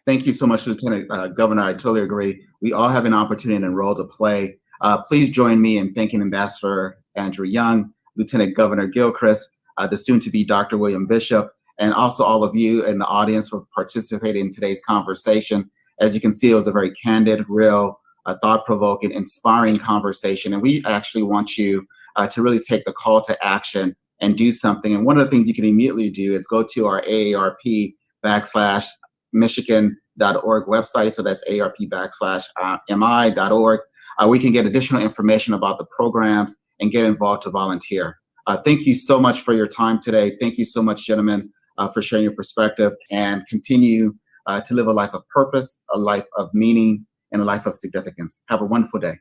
Thank you so much, Lieutenant Governor. I totally agree. We all have an opportunity and a role to play. Please join me in thanking Ambassador Andrew Young, Lieutenant Governor Gilchrist, the soon-to-be Dr. William Bishop, and also all of you in the audience for participating in today's conversation. As you can see, it was a very candid, real, thought-provoking, inspiring conversation. And we actually want you to really take the call to action and do something. And one of the things you can immediately do is go to our AARP/Michigan.org website. So that's AARP/MI.org. We can get additional information about the programs and get involved to volunteer. Thank you so much for your time today. Thank you so much, gentlemen, for sharing your perspective, and continue to live a life of purpose, a life of meaning, and a life of significance. Have a wonderful day.